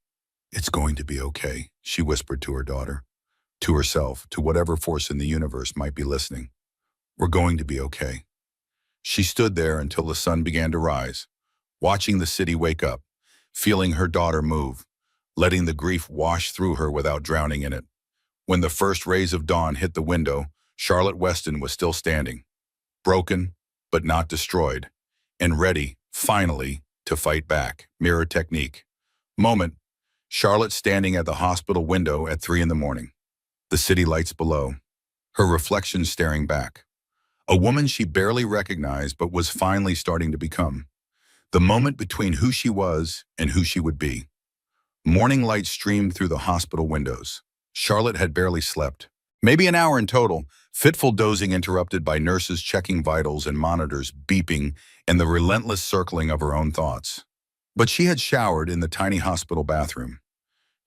It's going to be okay, she whispered to her daughter, to herself, to whatever force in the universe might be listening. We're going to be okay. She stood there until the sun began to rise, watching the city wake up, feeling her daughter move, letting the grief wash through her without drowning in it. When the first rays of dawn hit the window, Charlotte Weston was still standing, broken, but not destroyed, and ready, finally, to fight back. Mirror technique. Moment. Charlotte standing at the hospital window at 3 in the morning. The city lights below. Her reflection staring back. A woman she barely recognized but was finally starting to become. The moment between who she was and who she would be. Morning light streamed through the hospital windows. Charlotte had barely slept. Maybe an hour in total, fitful dozing interrupted by nurses checking vitals and monitors beeping and the relentless circling of her own thoughts. But she had showered in the tiny hospital bathroom,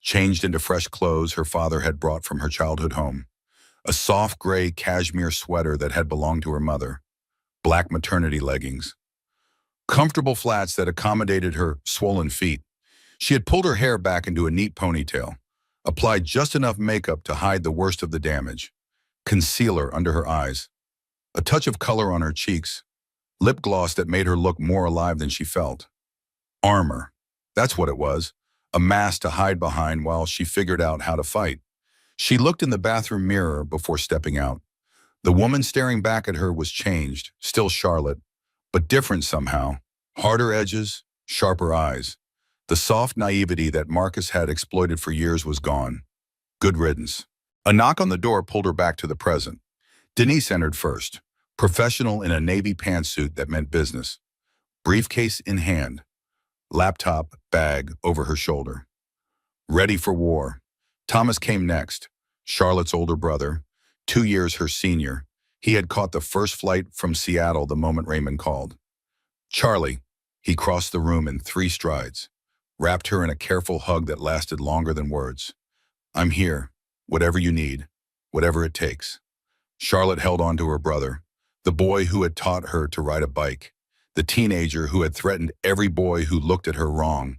changed into fresh clothes her father had brought from her childhood home, a soft gray cashmere sweater that had belonged to her mother, black maternity leggings, comfortable flats that accommodated her swollen feet. She had pulled her hair back into a neat ponytail, applied just enough makeup to hide the worst of the damage, concealer under her eyes, a touch of color on her cheeks, lip gloss that made her look more alive than she felt. Armor. That's what it was, a mask to hide behind while she figured out how to fight. She looked in the bathroom mirror before stepping out. The woman staring back at her was changed, still Charlotte, but different somehow, Harder edges, sharper eyes. The soft naivety that Marcus had exploited for years was gone. Good riddance. A knock on the door pulled her back to the present. Denise entered first, professional in a navy pantsuit that meant business. Briefcase in hand, laptop, bag over her shoulder. Ready for war. Thomas came next, Charlotte's older brother, 2 years her senior. He had caught the first flight from Seattle the moment Raymond called. Charlie, he crossed the room in 3 strides, wrapped her in a careful hug that lasted longer than words. I'm here, whatever you need, whatever it takes. Charlotte held on to her brother, the boy who had taught her to ride a bike, the teenager who had threatened every boy who looked at her wrong,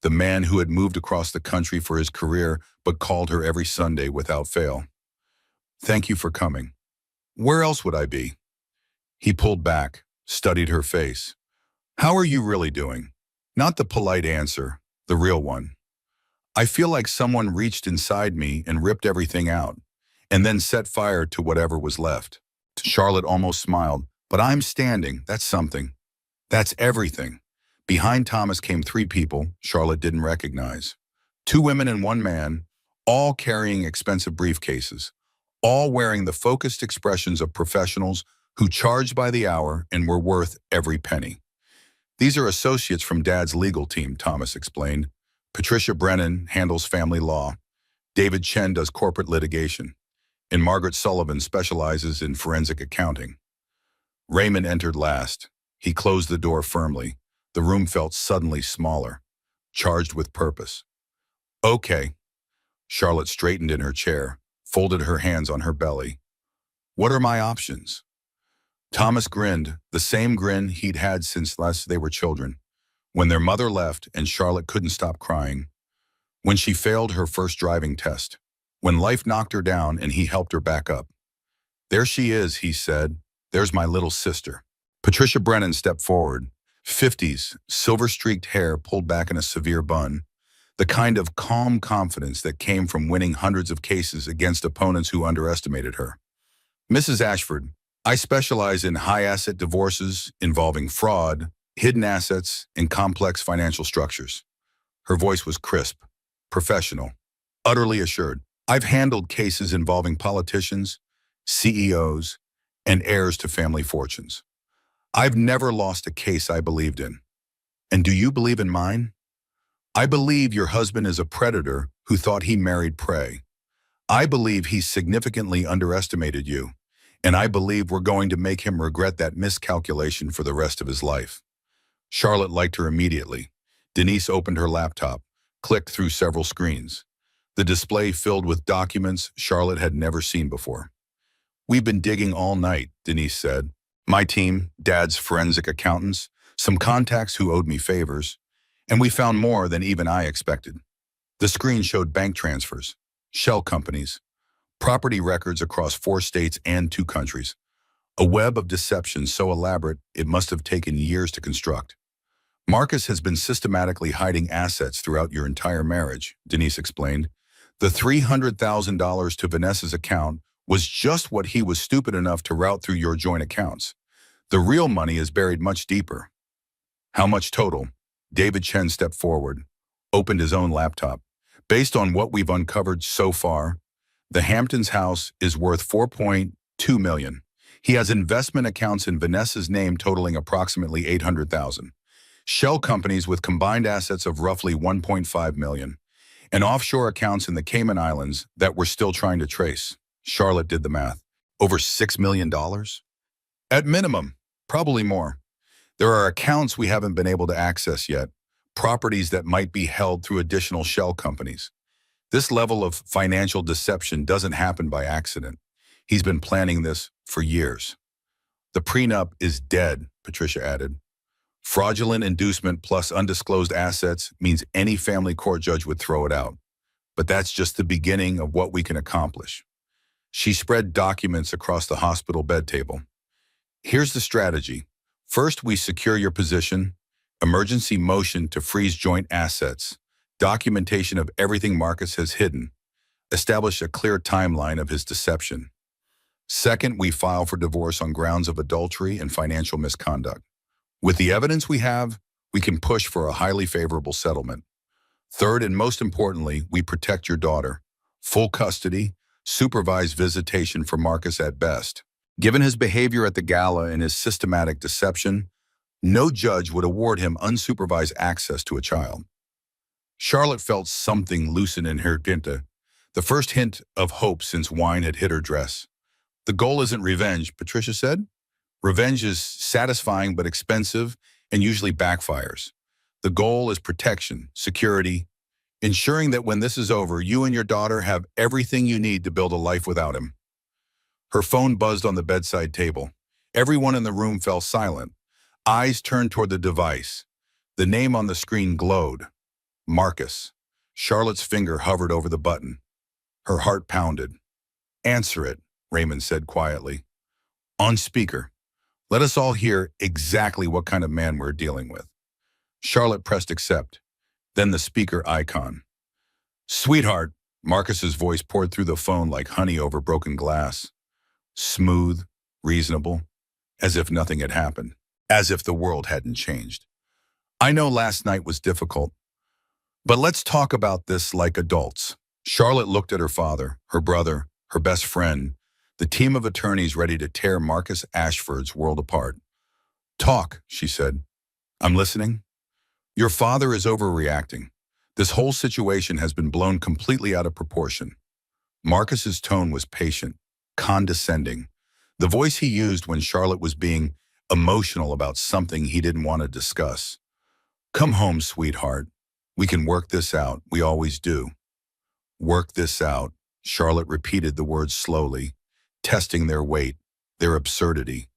the man who had moved across the country for his career but called her every Sunday without fail. Thank you for coming. Where else would I be? He pulled back, studied her face. How are you really doing? Not the polite answer, the real one. I feel like someone reached inside me and ripped everything out, and then set fire to whatever was left. Charlotte almost smiled, but I'm standing, that's something. That's everything. Behind Thomas came 3 people Charlotte didn't recognize. 2 women and 1 man, all carrying expensive briefcases, all wearing the focused expressions of professionals who charged by the hour and were worth every penny. These are associates from Dad's legal team, Thomas explained. Patricia Brennan handles family law. David Chen does corporate litigation. And Margaret Sullivan specializes in forensic accounting. Raymond entered last. He closed the door firmly. The room felt suddenly smaller, charged with purpose. Okay. Charlotte straightened in her chair, folded her hands on her belly. What are my options? Thomas grinned, the same grin he'd had since last they were children, when their mother left and Charlotte couldn't stop crying, when she failed her first driving test, when life knocked her down and he helped her back up. There she is, he said. There's my little sister. Patricia Brennan stepped forward, 50s, silver-streaked hair pulled back in a severe bun, the kind of calm confidence that came from winning hundreds of cases against opponents who underestimated her. Mrs. Ashford, I specialize in high-asset divorces involving fraud, hidden assets, and complex financial structures. Her voice was crisp, professional, utterly assured. I've handled cases involving politicians, CEOs, and heirs to family fortunes. I've never lost a case I believed in. And do you believe in mine? I believe your husband is a predator who thought he married prey. I believe he significantly underestimated you, and I believe we're going to make him regret that miscalculation for the rest of his life. Charlotte liked her immediately. Denise opened her laptop, clicked through several screens. The display filled with documents Charlotte had never seen before. We've been digging all night, Denise said. My team, Dad's forensic accountants, some contacts who owed me favors, and we found more than even I expected. The screen showed bank transfers, shell companies, property records across 4 states and 2 countries, a web of deception so elaborate it must have taken years to construct. Marcus has been systematically hiding assets throughout your entire marriage, Denise explained. The $300,000 to Vanessa's account was just what he was stupid enough to route through your joint accounts. The real money is buried much deeper. How much total? David Chen stepped forward, opened his own laptop. Based on what we've uncovered so far, the Hamptons house is worth $4.2 million. He has investment accounts in Vanessa's name totaling approximately $800,000. Shell companies with combined assets of roughly $1.5 million. And offshore accounts in the Cayman Islands that we're still trying to trace. Charlotte did the math. Over $6 million? At minimum, probably more. There are accounts we haven't been able to access yet, properties that might be held through additional shell companies. This level of financial deception doesn't happen by accident. He's been planning this for years. The prenup is dead, Patricia added. Fraudulent inducement plus undisclosed assets means any family court judge would throw it out. But that's just the beginning of what we can accomplish. She spread documents across the hospital bed table. Here's the strategy. First, we secure your position, emergency motion to freeze joint assets, documentation of everything Marcus has hidden, establish a clear timeline of his deception. Second, we file for divorce on grounds of adultery and financial misconduct. With the evidence we have, we can push for a highly favorable settlement. Third, and most importantly, we protect your daughter. Full custody, supervised visitation for Marcus at best. Given his behavior at the gala and his systematic deception, no judge would award him unsupervised access to a child. Charlotte felt something loosen in her tinta, the first hint of hope since wine had hit her dress. The goal isn't revenge, Patricia said. Revenge is satisfying but expensive and usually backfires. The goal is protection, security, ensuring that when this is over, you and your daughter have everything you need to build a life without him. Her phone buzzed on the bedside table. Everyone in the room fell silent. Eyes turned toward the device. The name on the screen glowed. Marcus. Charlotte's finger hovered over the button. Her heart pounded. "Answer it," Raymond said quietly. "On speaker. Let us all hear exactly what kind of man we're dealing with." Charlotte pressed accept, then the speaker icon. "Sweetheart," Marcus's voice poured through the phone like honey over broken glass. Smooth, reasonable, as if nothing had happened, as if the world hadn't changed. "I know last night was difficult, but let's talk about this like adults." Charlotte looked at her father, her brother, her best friend, the team of attorneys ready to tear Marcus Ashford's world apart. "Talk," she said. "I'm listening." "Your father is overreacting. This whole situation has been blown completely out of proportion." Marcus's tone was patient, condescending, the voice he used when Charlotte was being emotional about something he didn't want to discuss. "Come home, sweetheart. We can work this out. We always do." "Work this out," Charlotte repeated the words slowly, testing their weight, their absurdity.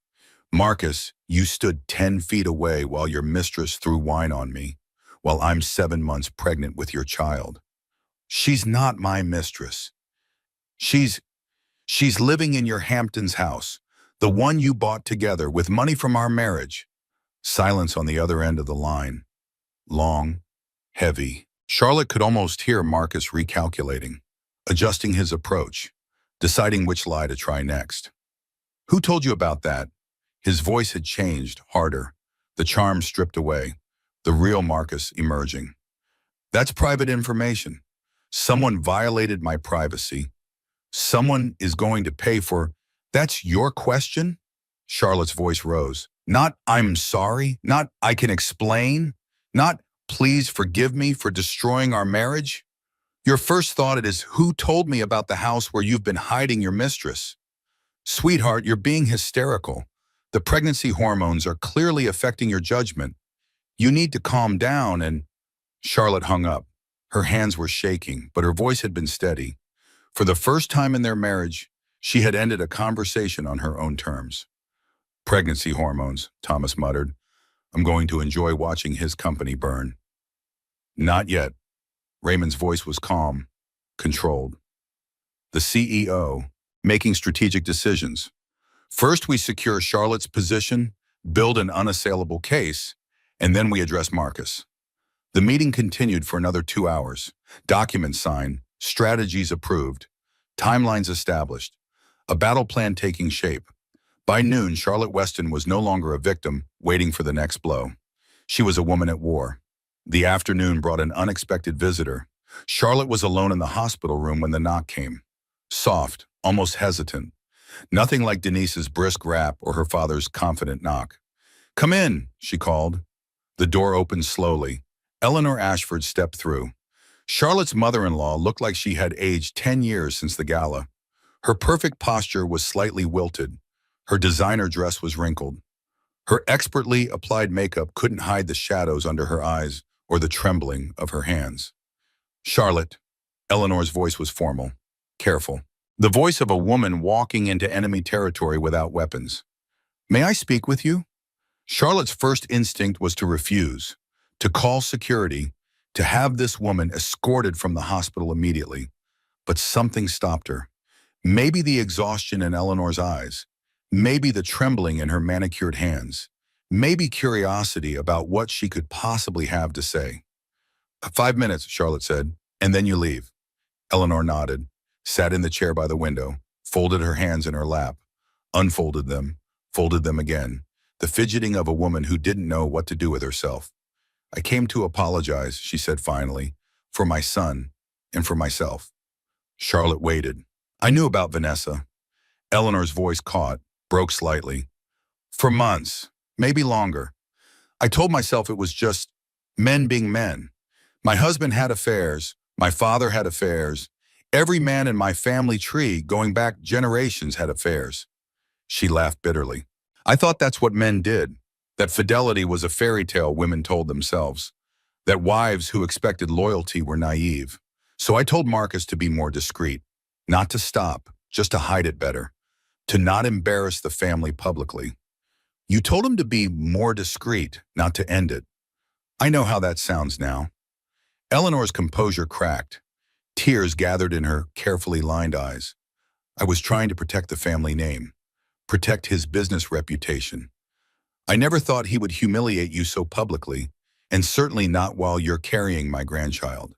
"Marcus, you stood 10 feet away while your mistress threw wine on me, while I'm 7 months pregnant with your child. She's not my mistress. She's living in your Hamptons house, the one you bought together with money from our marriage." Silence on the other end of the line. Long, heavy. Charlotte could almost hear Marcus recalculating, adjusting his approach, deciding which lie to try next. "Who told you about that?" His voice had changed, harder, the charm stripped away, the real Marcus emerging. "That's private information. Someone violated my privacy. Someone is going to pay for—" "That's your question?" Charlotte's voice rose. "Not 'I'm sorry,' not 'I can explain,' not 'please forgive me for destroying our marriage.' Your first thought is 'who told me about the house where you've been hiding your mistress?' Sweetheart, you're being hysterical. The pregnancy hormones are clearly affecting your judgment. You need to calm down and—" Charlotte hung up. Her hands were shaking, but her voice had been steady. For the first time in their marriage, she had ended a conversation on her own terms. "Pregnancy hormones," Thomas muttered. "I'm going to enjoy watching his company burn." "Not yet." Raymond's voice was calm, controlled. The CEO, making strategic decisions. "First, we secure Charlotte's position, build an unassailable case, and then we address Marcus." The meeting continued for another 2 hours. Documents signed, strategies approved, timelines established, a battle plan taking shape. By noon, Charlotte Weston was no longer a victim waiting for the next blow. She was a woman at war. The afternoon brought an unexpected visitor. Charlotte was alone in the hospital room when the knock came. Soft, almost hesitant. Nothing like Denise's brisk rap or her father's confident knock. "Come in," she called. The door opened slowly. Eleanor Ashford stepped through. Charlotte's mother-in-law looked like she had aged 10 years since the gala. Her perfect posture was slightly wilted. Her designer dress was wrinkled. Her expertly applied makeup couldn't hide the shadows under her eyes or the trembling of her hands. "Charlotte," Eleanor's voice was formal, careful. The voice of a woman walking into enemy territory without weapons. "May I speak with you?" Charlotte's first instinct was to refuse, to call security, to have this woman escorted from the hospital immediately. But something stopped her. Maybe the exhaustion in Eleanor's eyes, maybe the trembling in her manicured hands, maybe curiosity about what she could possibly have to say. "5 minutes," Charlotte said, "and then you leave." Eleanor nodded, sat in the chair by the window, folded her hands in her lap, unfolded them, folded them again. the fidgeting of a woman who didn't know what to do with herself. I came to apologize, she said finally, for my son and for myself. Charlotte waited. I knew about Vanessa. Eleanor's voice caught, broke slightly. For months, maybe longer. I told myself it was just men being men. My husband had affairs. My father had affairs. Every man in my family tree, going back generations, had affairs. She laughed bitterly. I thought that's what men did, that fidelity was a fairy tale women told themselves, that wives who expected loyalty were naive. So I told Marcus to be more discreet, not to stop, just to hide it better, to not embarrass the family publicly. You told him to be more discreet, not to end it. I know how that sounds now. Eleanor's composure cracked. Tears gathered in her carefully lined eyes. I was trying to protect the family name, protect his business reputation. I never thought he would humiliate you so publicly, and certainly not while you're carrying my grandchild.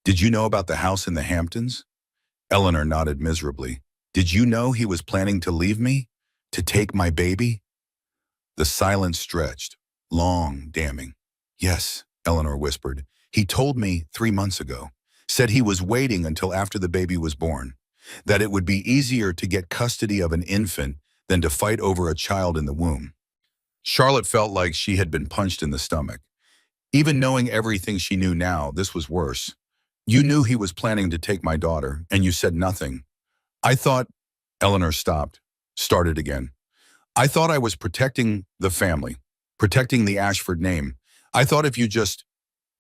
Did you know about the house in the Hamptons? Eleanor nodded miserably. Did you know he was planning to leave me? To take my baby? The silence stretched, long, damning. Yes, Eleanor whispered. He told me 3 months ago. Said he was waiting until after the baby was born. That it would be easier to get custody of an infant than to fight over a child in the womb. Charlotte felt like she had been punched in the stomach. Even knowing everything she knew now, this was worse. You knew he was planning to take my daughter, and you said nothing. I thought, Eleanor stopped, started again. I thought I was protecting the family, protecting the Ashford name. I thought if you just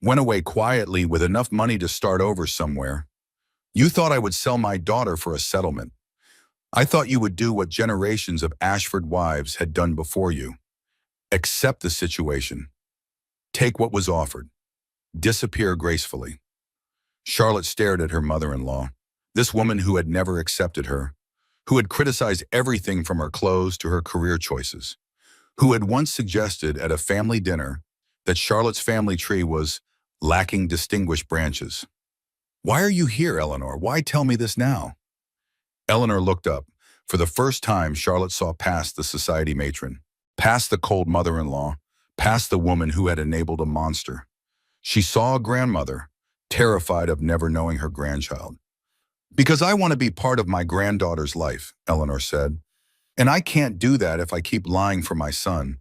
went away quietly with enough money to start over somewhere, you thought I would sell my daughter for a settlement. I thought you would do what generations of Ashford wives had done before you. Accept the situation. Take what was offered. Disappear gracefully. Charlotte stared at her mother-in-law, this woman who had never accepted her, who had criticized everything from her clothes to her career choices, who had once suggested at a family dinner that Charlotte's family tree was lacking distinguished branches. Why are you here, Eleanor? Why tell me this now? Eleanor looked up. For the first time, Charlotte saw past the society matron, past the cold mother-in-law, past the woman who had enabled a monster. She saw a grandmother, terrified of never knowing her grandchild. Because I want to be part of my granddaughter's life, Eleanor said. And I can't do that if I keep lying for my son.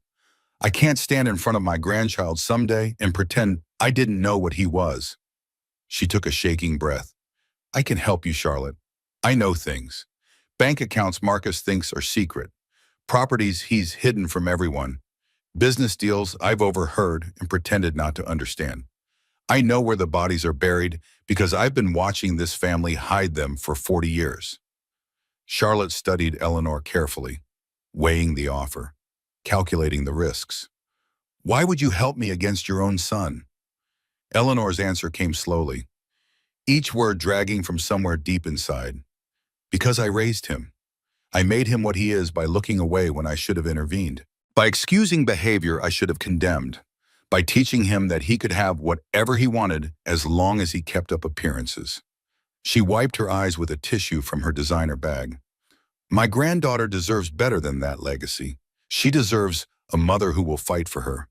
I can't stand in front of my grandchild someday and pretend I didn't know what he was. She took a shaking breath. I can help you, Charlotte. I know things. Bank accounts Marcus thinks are secret. Properties he's hidden from everyone. Business deals I've overheard and pretended not to understand. I know where the bodies are buried because I've been watching this family hide them for 40 years. Charlotte studied Eleanor carefully, weighing the offer, calculating the risks. Why would you help me against your own son? Eleanor's answer came slowly, each word dragging from somewhere deep inside. Because I raised him. I made him what he is by looking away when I should have intervened. By excusing behavior I should have condemned. By teaching him that he could have whatever he wanted as long as he kept up appearances. She wiped her eyes with a tissue from her designer bag. My granddaughter deserves better than that legacy. She deserves a mother who will fight for her.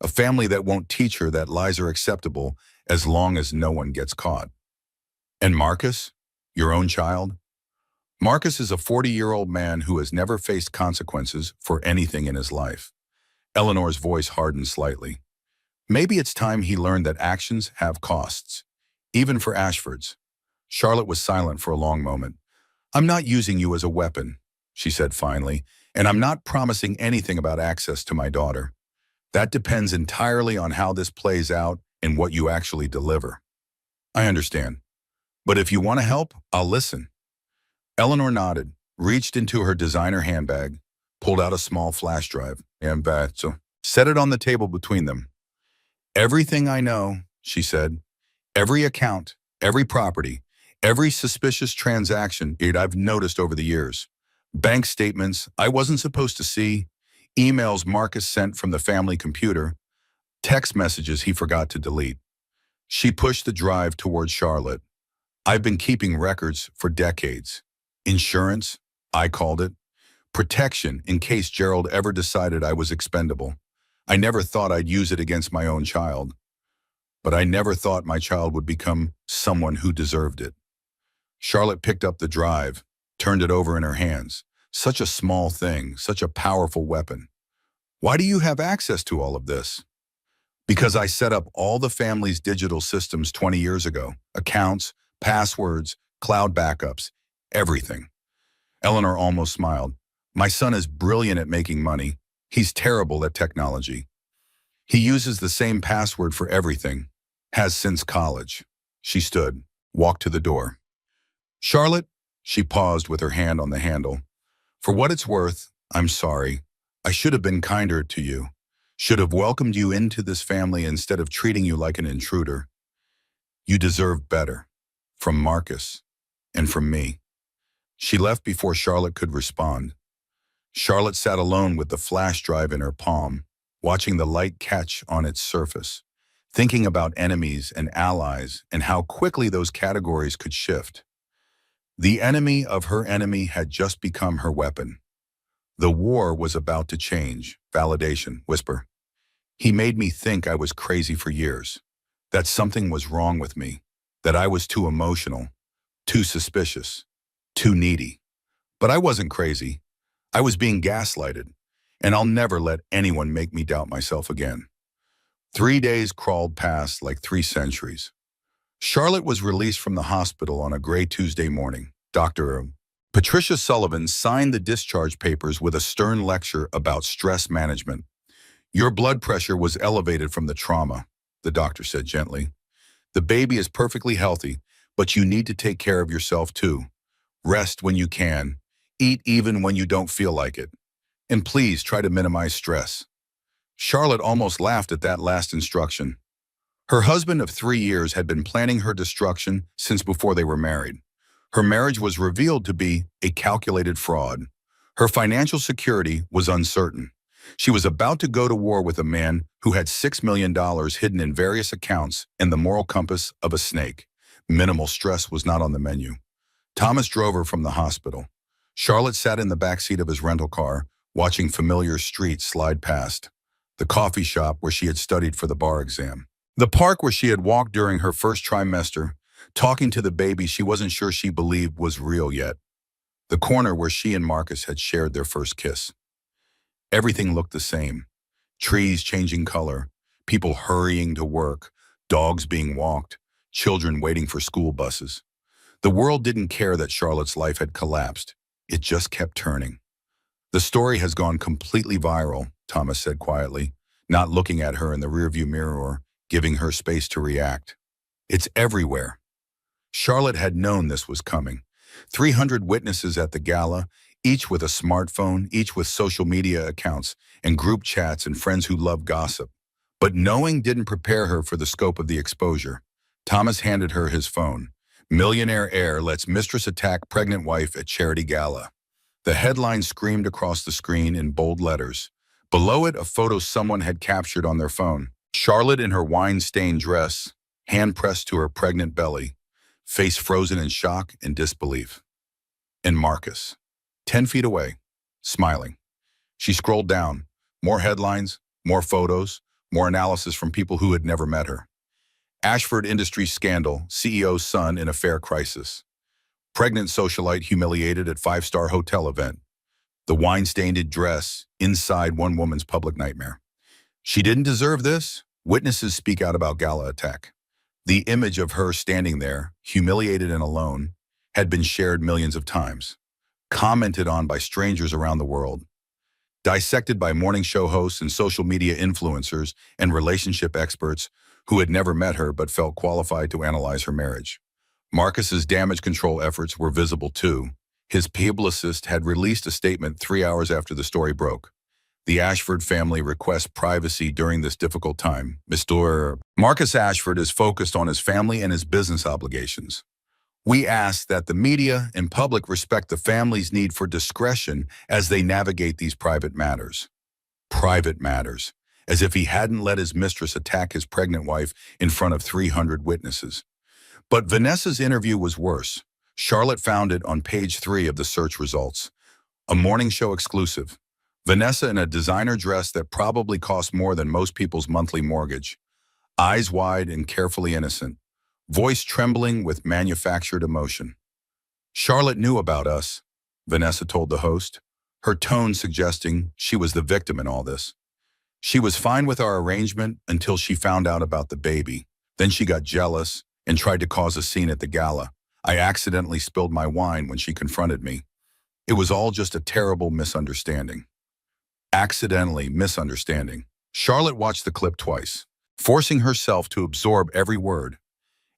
A family that won't teach her that lies are acceptable as long as no one gets caught. And Marcus, your own child? Marcus is a 40-year-old man who has never faced consequences for anything in his life. Eleanor's voice hardened slightly. Maybe it's time he learned that actions have costs, even for Ashfords. Charlotte was silent for a long moment. I'm not using you as a weapon, she said finally, and I'm not promising anything about access to my daughter. That depends entirely on how this plays out and what you actually deliver. I understand. But if you want to help, I'll listen. Eleanor nodded, reached into her designer handbag, pulled out a small flash drive, and set it on the table between them. Everything I know, she said, every account, every property, every suspicious transaction I've noticed over the years. Bank statements I wasn't supposed to see, emails Marcus sent from the family computer, text messages he forgot to delete. She pushed the drive towards Charlotte. I've been keeping records for decades. Insurance, I called it. Protection in case Gerald ever decided I was expendable. I never thought I'd use it against my own child, but I never thought my child would become someone who deserved it. Charlotte picked up the drive, turned it over in her hands. Such a small thing, such a powerful weapon. Why do you have access to all of this? Because I set up all the family's digital systems 20 years ago. Accounts, passwords, cloud backups, everything. Eleanor almost smiled. My son is brilliant at making money. He's terrible at technology. He uses the same password for everything. Has since college. She stood, walked to the door. Charlotte, she paused with her hand on the handle. For what it's worth, I'm sorry. I should have been kinder to you. Should have welcomed you into this family instead of treating you like an intruder. You deserve better. From Marcus. And from me. She left before Charlotte could respond. Charlotte sat alone with the flash drive in her palm, watching the light catch on its surface, thinking about enemies and allies and how quickly those categories could shift. The enemy of her enemy had just become her weapon. The war was about to change. Validation, whisper. He made me think I was crazy for years, that something was wrong with me, that I was too emotional, too suspicious, too needy. But I wasn't crazy. I was being gaslighted, and I'll never let anyone make me doubt myself again. 3 days crawled past like 3 centuries. Charlotte was released from the hospital on a gray Tuesday morning. Dr. Patricia Sullivan signed the discharge papers with a stern lecture about stress management. Your blood pressure was elevated from the trauma, the doctor said gently. The baby is perfectly healthy, but you need to take care of yourself too. Rest when you can. Eat even when you don't feel like it. And please try to minimize stress. Charlotte almost laughed at that last instruction. Her husband of 3 years had been planning her destruction since before they were married. Her marriage was revealed to be a calculated fraud. Her financial security was uncertain. She was about to go to war with a man who had $6 million hidden in various accounts and the moral compass of a snake. Minimal stress was not on the menu. Thomas drove her from the hospital. Charlotte sat in the backseat of his rental car, watching familiar streets slide past. The coffee shop where she had studied for the bar exam. The park where she had walked during her first trimester, talking to the baby she wasn't sure she believed was real yet. The corner where she and Marcus had shared their first kiss. Everything looked the same. Trees changing color, people hurrying to work, dogs being walked, children waiting for school buses. The world didn't care that Charlotte's life had collapsed. It just kept turning. The story has gone completely viral, Thomas said quietly, not looking at her in the rearview mirror, giving her space to react. It's everywhere. Charlotte had known this was coming. 300 witnesses at the gala, each with a smartphone, each with social media accounts and group chats and friends who love gossip. But knowing didn't prepare her for the scope of the exposure. Thomas handed her his phone. Millionaire heir lets mistress attack pregnant wife at charity gala. The headline screamed across the screen in bold letters. Below it, a photo someone had captured on their phone. Charlotte in her wine-stained dress, hand pressed to her pregnant belly, face frozen in shock and disbelief. And Marcus, 10 feet away, smiling. She scrolled down. More headlines, more photos, more analysis from people who had never met her. Ashford Industries scandal, CEO's son in affair crisis. Pregnant socialite humiliated at 5-star hotel event. The wine-stained dress inside one woman's public nightmare. She didn't deserve this. Witnesses speak out about gala attack. The image of her standing there, humiliated and alone, had been shared millions of times, commented on by strangers around the world, dissected by morning show hosts and social media influencers and relationship experts who had never met her but felt qualified to analyze her marriage. Marcus's damage control efforts were visible too. His publicist had released a statement 3 hours after the story broke. The Ashford family requests privacy during this difficult time. Mr. Marcus Ashford is focused on his family and his business obligations. We ask that the media and public respect the family's need for discretion as they navigate these private matters. Private matters, as if he hadn't let his mistress attack his pregnant wife in front of 300 witnesses. But Vanessa's interview was worse. Charlotte found it on page 3 of the search results. A morning show exclusive. Vanessa in a designer dress that probably cost more than most people's monthly mortgage. Eyes wide and carefully innocent. Voice trembling with manufactured emotion. Charlotte knew about us, Vanessa told the host, her tone suggesting she was the victim in all this. She was fine with our arrangement until she found out about the baby. Then she got jealous and tried to cause a scene at the gala. I accidentally spilled my wine when she confronted me. It was all just a terrible misunderstanding. Accidentally misunderstanding. Charlotte watched the clip twice, forcing herself to absorb every word,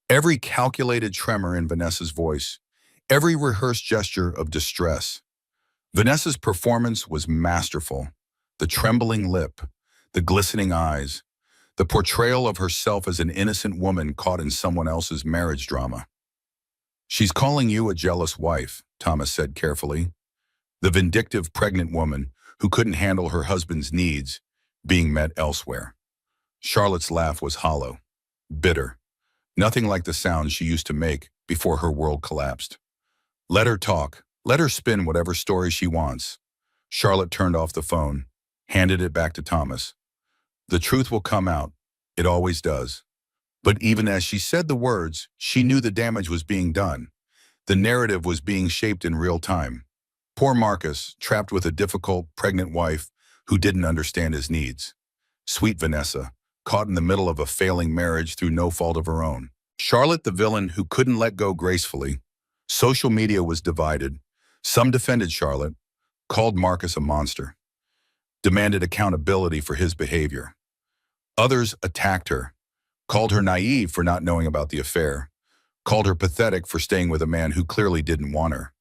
every calculated tremor in Vanessa's voice, every rehearsed gesture of distress. Vanessa's performance was masterful. The trembling lip, the glistening eyes, the portrayal of herself as an innocent woman caught in someone else's marriage drama. She's calling you a jealous wife, Thomas said carefully. The vindictive pregnant woman who couldn't handle her husband's needs being met elsewhere. Charlotte's laugh was hollow, bitter, nothing like the sound she used to make before her world collapsed. Let her talk. Let her spin whatever story she wants. Charlotte turned off the phone, handed it back to Thomas. The truth will come out. It always does. But even as she said the words, she knew the damage was being done. The narrative was being shaped in real time. Poor Marcus, trapped with a difficult, pregnant wife who didn't understand his needs. Sweet Vanessa, caught in the middle of a failing marriage through no fault of her own. Charlotte, the villain who couldn't let go gracefully. Social media was divided. Some defended Charlotte, called Marcus a monster, demanded accountability for his behavior. Others attacked her, called her naive for not knowing about the affair, called her pathetic for staying with a man who clearly didn't want her,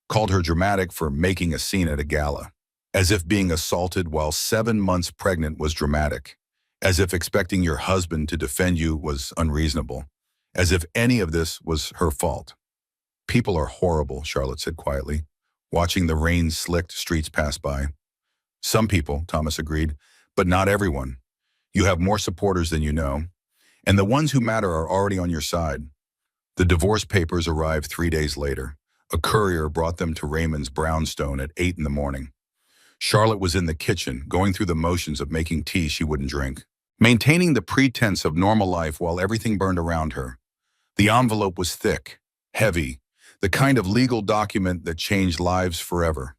called her dramatic for making a scene at a gala, as if being assaulted while 7 months pregnant was dramatic, as if expecting your husband to defend you was unreasonable, as if any of this was her fault. People are horrible, Charlotte said quietly, watching the rain-slicked streets pass by. Some people, Thomas agreed, but not everyone. You have more supporters than you know, and the ones who matter are already on your side. The divorce papers arrived 3 days later. A courier brought them to Raymond's brownstone at 8 in the morning. Charlotte was in the kitchen, going through the motions of making tea she wouldn't drink, maintaining the pretense of normal life while everything burned around her. The envelope was thick, heavy, the kind of legal document that changed lives forever.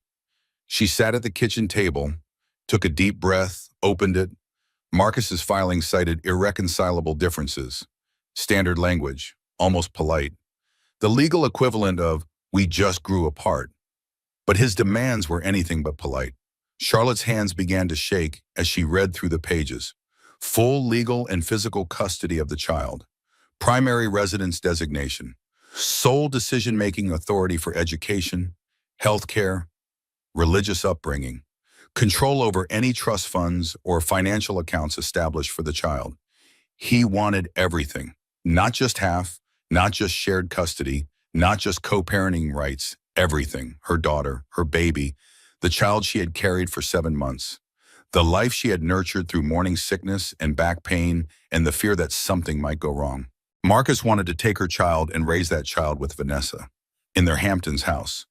She sat at the kitchen table, took a deep breath, opened it. Marcus's filing cited irreconcilable differences, standard language, almost polite, the legal equivalent of, "We just grew apart." But his demands were anything but polite. Charlotte's hands began to shake as she read through the pages. Full legal and physical custody of the child, primary residence designation, sole decision-making authority for education, health care, religious upbringing, control over any trust funds or financial accounts established for the child. He wanted everything, not just half, not just shared custody, not just co-parenting rights, everything. Her daughter, her baby, the child she had carried for 7 months, the life she had nurtured through morning sickness and back pain and the fear that something might go wrong. Marcus wanted to take her child and raise that child with Vanessa, in their Hamptons house.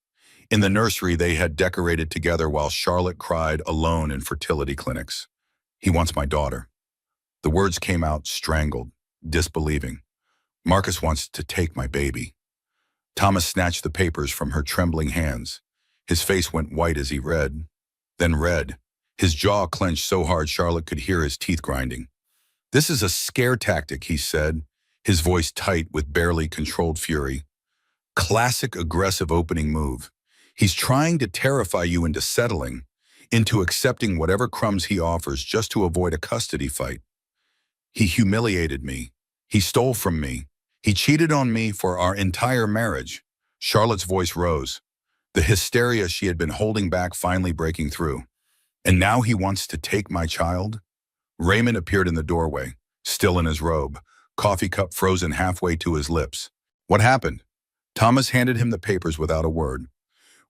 In the nursery they had decorated together while Charlotte cried alone in fertility clinics. He wants my daughter. The words came out strangled, disbelieving. Marcus wants to take my baby. Thomas snatched the papers from her trembling hands. His face went white as he read, then read. His jaw clenched so hard Charlotte could hear his teeth grinding. "This is a scare tactic," he said, his voice tight with barely controlled fury. "Classic aggressive opening move. He's trying to terrify you into settling, into accepting whatever crumbs he offers just to avoid a custody fight. He humiliated me. He stole from me. He cheated on me for our entire marriage." Charlotte's voice rose, the hysteria she had been holding back finally breaking through. "And now he wants to take my child?" Raymond appeared in the doorway, still in his robe, coffee cup frozen halfway to his lips. "What happened?" Thomas handed him the papers without a word.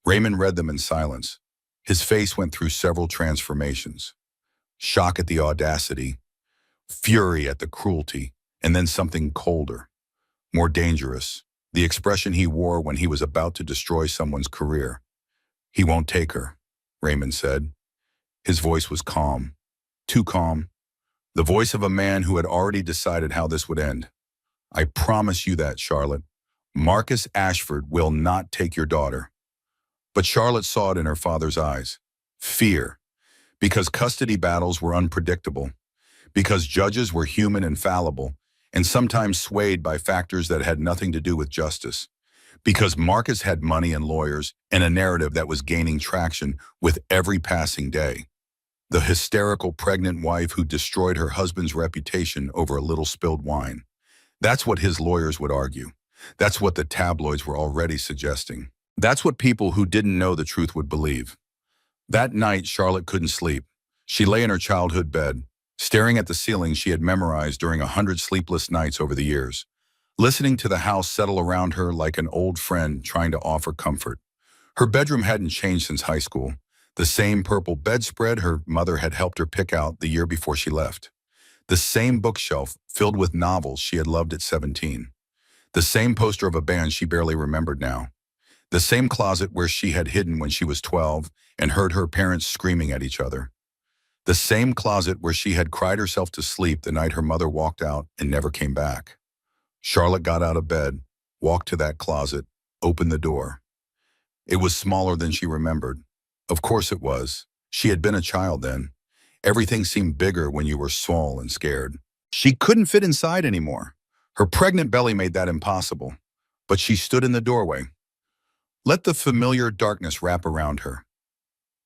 Raymond read them in silence. His face went through several transformations. Shock at the audacity, fury at the cruelty, and then something colder, more dangerous, the expression he wore when he was about to destroy someone's career. He won't take her, Raymond said. His voice was calm, too calm, the voice of a man who had already decided how this would end. I promise you that, Charlotte. Marcus Ashford will not take your daughter. But Charlotte saw it in her father's eyes. Fear. Because custody battles were unpredictable. Because judges were human and fallible, and sometimes swayed by factors that had nothing to do with justice. Because Marcus had money and lawyers and a narrative that was gaining traction with every passing day. The hysterical pregnant wife who destroyed her husband's reputation over a little spilled wine. That's what his lawyers would argue. That's what the tabloids were already suggesting. That's what people who didn't know the truth would believe. That night, Charlotte couldn't sleep. She lay in her childhood bed, staring at the ceiling she had memorized during 100 sleepless nights over the years, listening to the house settle around her like an old friend trying to offer comfort. Her bedroom hadn't changed since high school. The same purple bedspread her mother had helped her pick out the year before she left. The same bookshelf filled with novels she had loved at 17. The same poster of a band she barely remembered now. The same closet where she had hidden when she was 12 and heard her parents screaming at each other. The same closet where she had cried herself to sleep the night her mother walked out and never came back. Charlotte got out of bed, walked to that closet, opened the door. It was smaller than she remembered. Of course it was. She had been a child then. Everything seemed bigger when you were small and scared. She couldn't fit inside anymore. Her pregnant belly made that impossible. But she stood in the doorway. Let the familiar darkness wrap around her.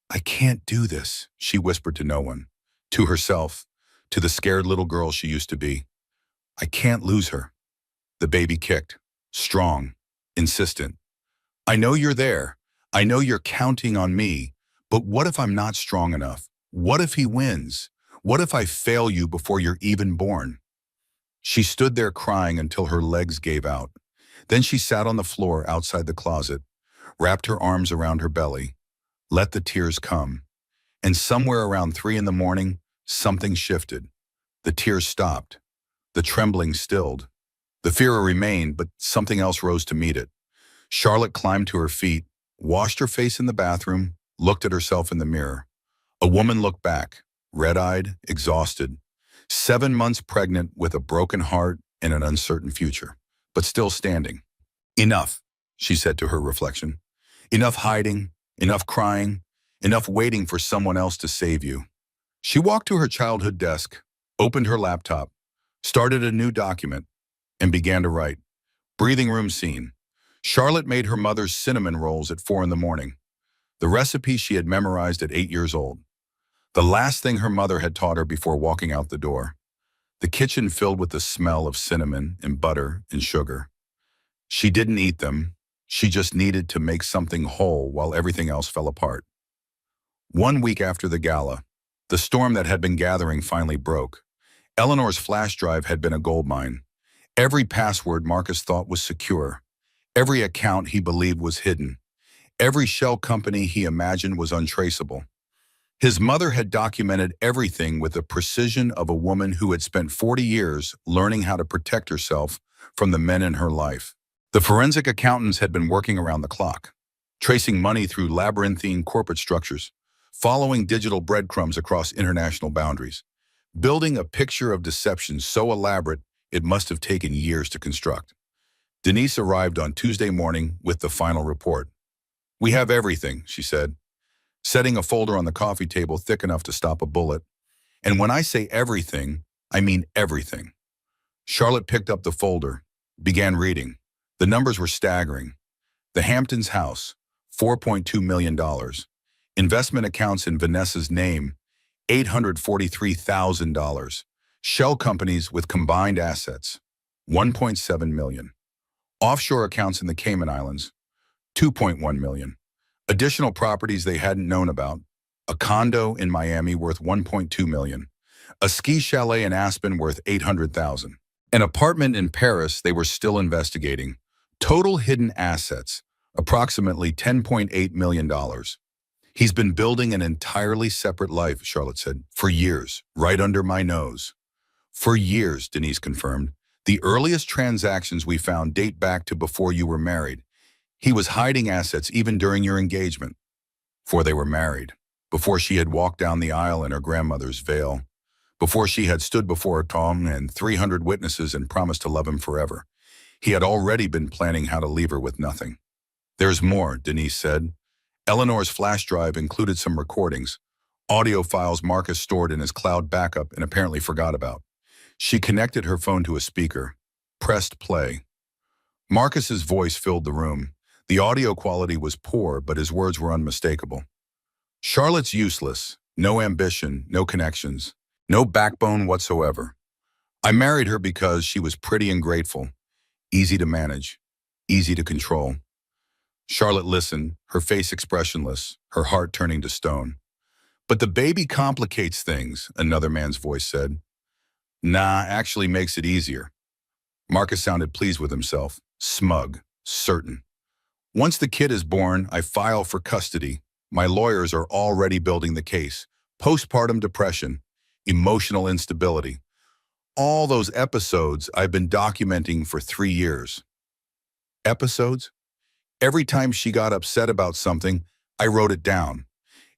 I can't do this, she whispered to no one. To herself, to the scared little girl she used to be. I can't lose her. The baby kicked, strong, insistent. I know you're there. I know you're counting on me. But what if I'm not strong enough? What if he wins? What if I fail you before you're even born? She stood there crying until her legs gave out. Then she sat on the floor outside the closet, wrapped her arms around her belly, let the tears come. And somewhere around 3 in the morning, something shifted. The tears stopped. The trembling stilled. The fear remained, but something else rose to meet it. Charlotte climbed to her feet, washed her face in the bathroom, looked at herself in the mirror. A woman looked back, red-eyed, exhausted, 7 months pregnant with a broken heart and an uncertain future, but still standing. Enough, she said to her reflection. Enough hiding, enough crying, enough waiting for someone else to save you. She walked to her childhood desk, opened her laptop, started a new document, and began to write. Breathing room scene. Charlotte made her mother's cinnamon rolls at 4 in the morning. The recipe she had memorized at 8 years old. The last thing her mother had taught her before walking out the door. The kitchen filled with the smell of cinnamon and butter and sugar. She didn't eat them. She just needed to make something whole while everything else fell apart. 1 week after the gala, the storm that had been gathering finally broke. Eleanor's flash drive had been a goldmine. Every password Marcus thought was secure. Every account he believed was hidden. Every shell company he imagined was untraceable. His mother had documented everything with the precision of a woman who had spent 40 years learning how to protect herself from the men in her life. The forensic accountants had been working around the clock, tracing money through labyrinthine corporate structures, following digital breadcrumbs across international boundaries, building a picture of deception so elaborate it must have taken years to construct. Denise arrived on Tuesday morning with the final report. We have everything, she said, setting a folder on the coffee table thick enough to stop a bullet. And when I say everything, I mean everything. Charlotte picked up the folder, began reading. The numbers were staggering. The Hamptons house, $4.2 million. Investment accounts in Vanessa's name, $843,000. Shell companies with combined assets, $1.7 million. Offshore accounts in the Cayman Islands, $2.1 million. Additional properties they hadn't known about, a condo in Miami worth $1.2 million, a ski chalet in Aspen worth $800,000, an apartment in Paris they were still investigating, total hidden assets, approximately $10.8 million. He's been building an entirely separate life, Charlotte said, for years, right under my nose. For years, Denise confirmed. The earliest transactions we found date back to before you were married. He was hiding assets even during your engagement. before they were married, before she had walked down the aisle in her grandmother's veil, before she had stood before Tom and 300 witnesses and promised to love him forever. He had already been planning how to leave her with nothing. There's more, Denise said. Eleanor's flash drive included some recordings, audio files Marcus stored in his cloud backup and apparently forgot about. She connected her phone to a speaker, pressed play. Marcus's voice filled the room. The audio quality was poor, but his words were unmistakable. Charlotte's useless, no ambition, no connections, no backbone whatsoever. I married her because she was pretty and grateful, easy to manage, easy to control. Charlotte listened, her face expressionless, her heart turning to stone. But the baby complicates things, another man's voice said. Nah, actually makes it easier. Marcus sounded pleased with himself, smug, certain. Once the kid is born, I file for custody. My lawyers are already building the case. Postpartum depression, emotional instability. All those episodes I've been documenting for 3 years. Episodes? Every time she got upset about something, I wrote it down.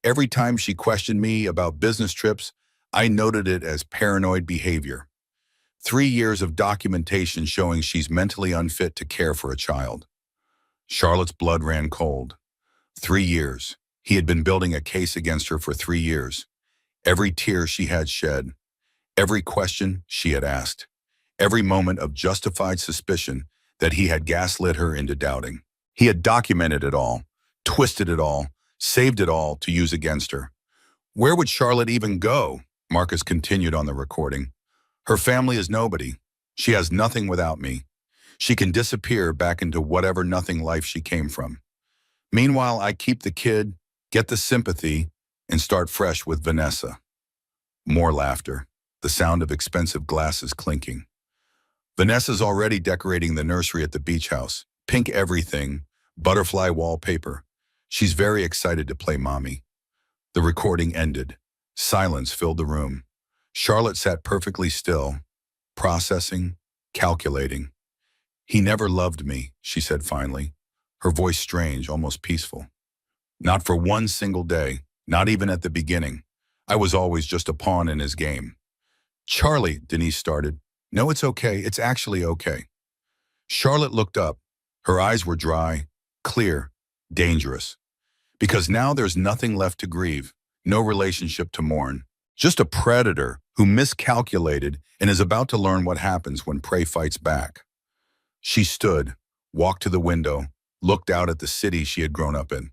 Every time she questioned me about business trips, I noted it as paranoid behavior. 3 years of documentation showing she's mentally unfit to care for a child. Charlotte's blood ran cold. 3 years. He had been building a case against her for 3 years. Every tear she had shed, every question she had asked, every moment of justified suspicion that he had gaslit her into doubting. He had documented it all, twisted it all, saved it all to use against her. Where would Charlotte even go? Marcus continued on the recording. Her family is nobody. She has nothing without me. She can disappear back into whatever nothing life she came from. Meanwhile, I keep the kid, get the sympathy, and start fresh with Vanessa. More laughter, the sound of expensive glasses clinking. Vanessa's already decorating the nursery at the beach house. Pink everything, butterfly wallpaper. She's very excited to play mommy. The recording ended. Silence filled the room. Charlotte sat perfectly still, processing, calculating. He never loved me, she said finally, her voice strange, almost peaceful. Not for one single day, not even at the beginning. I was always just a pawn in his game. Charlie, Denise started. No, it's okay. It's actually okay. Charlotte looked up. Her eyes were dry, clear, dangerous. Because now there's nothing left to grieve, no relationship to mourn. Just a predator who miscalculated and is about to learn what happens when prey fights back. She stood, walked to the window, looked out at the city she had grown up in.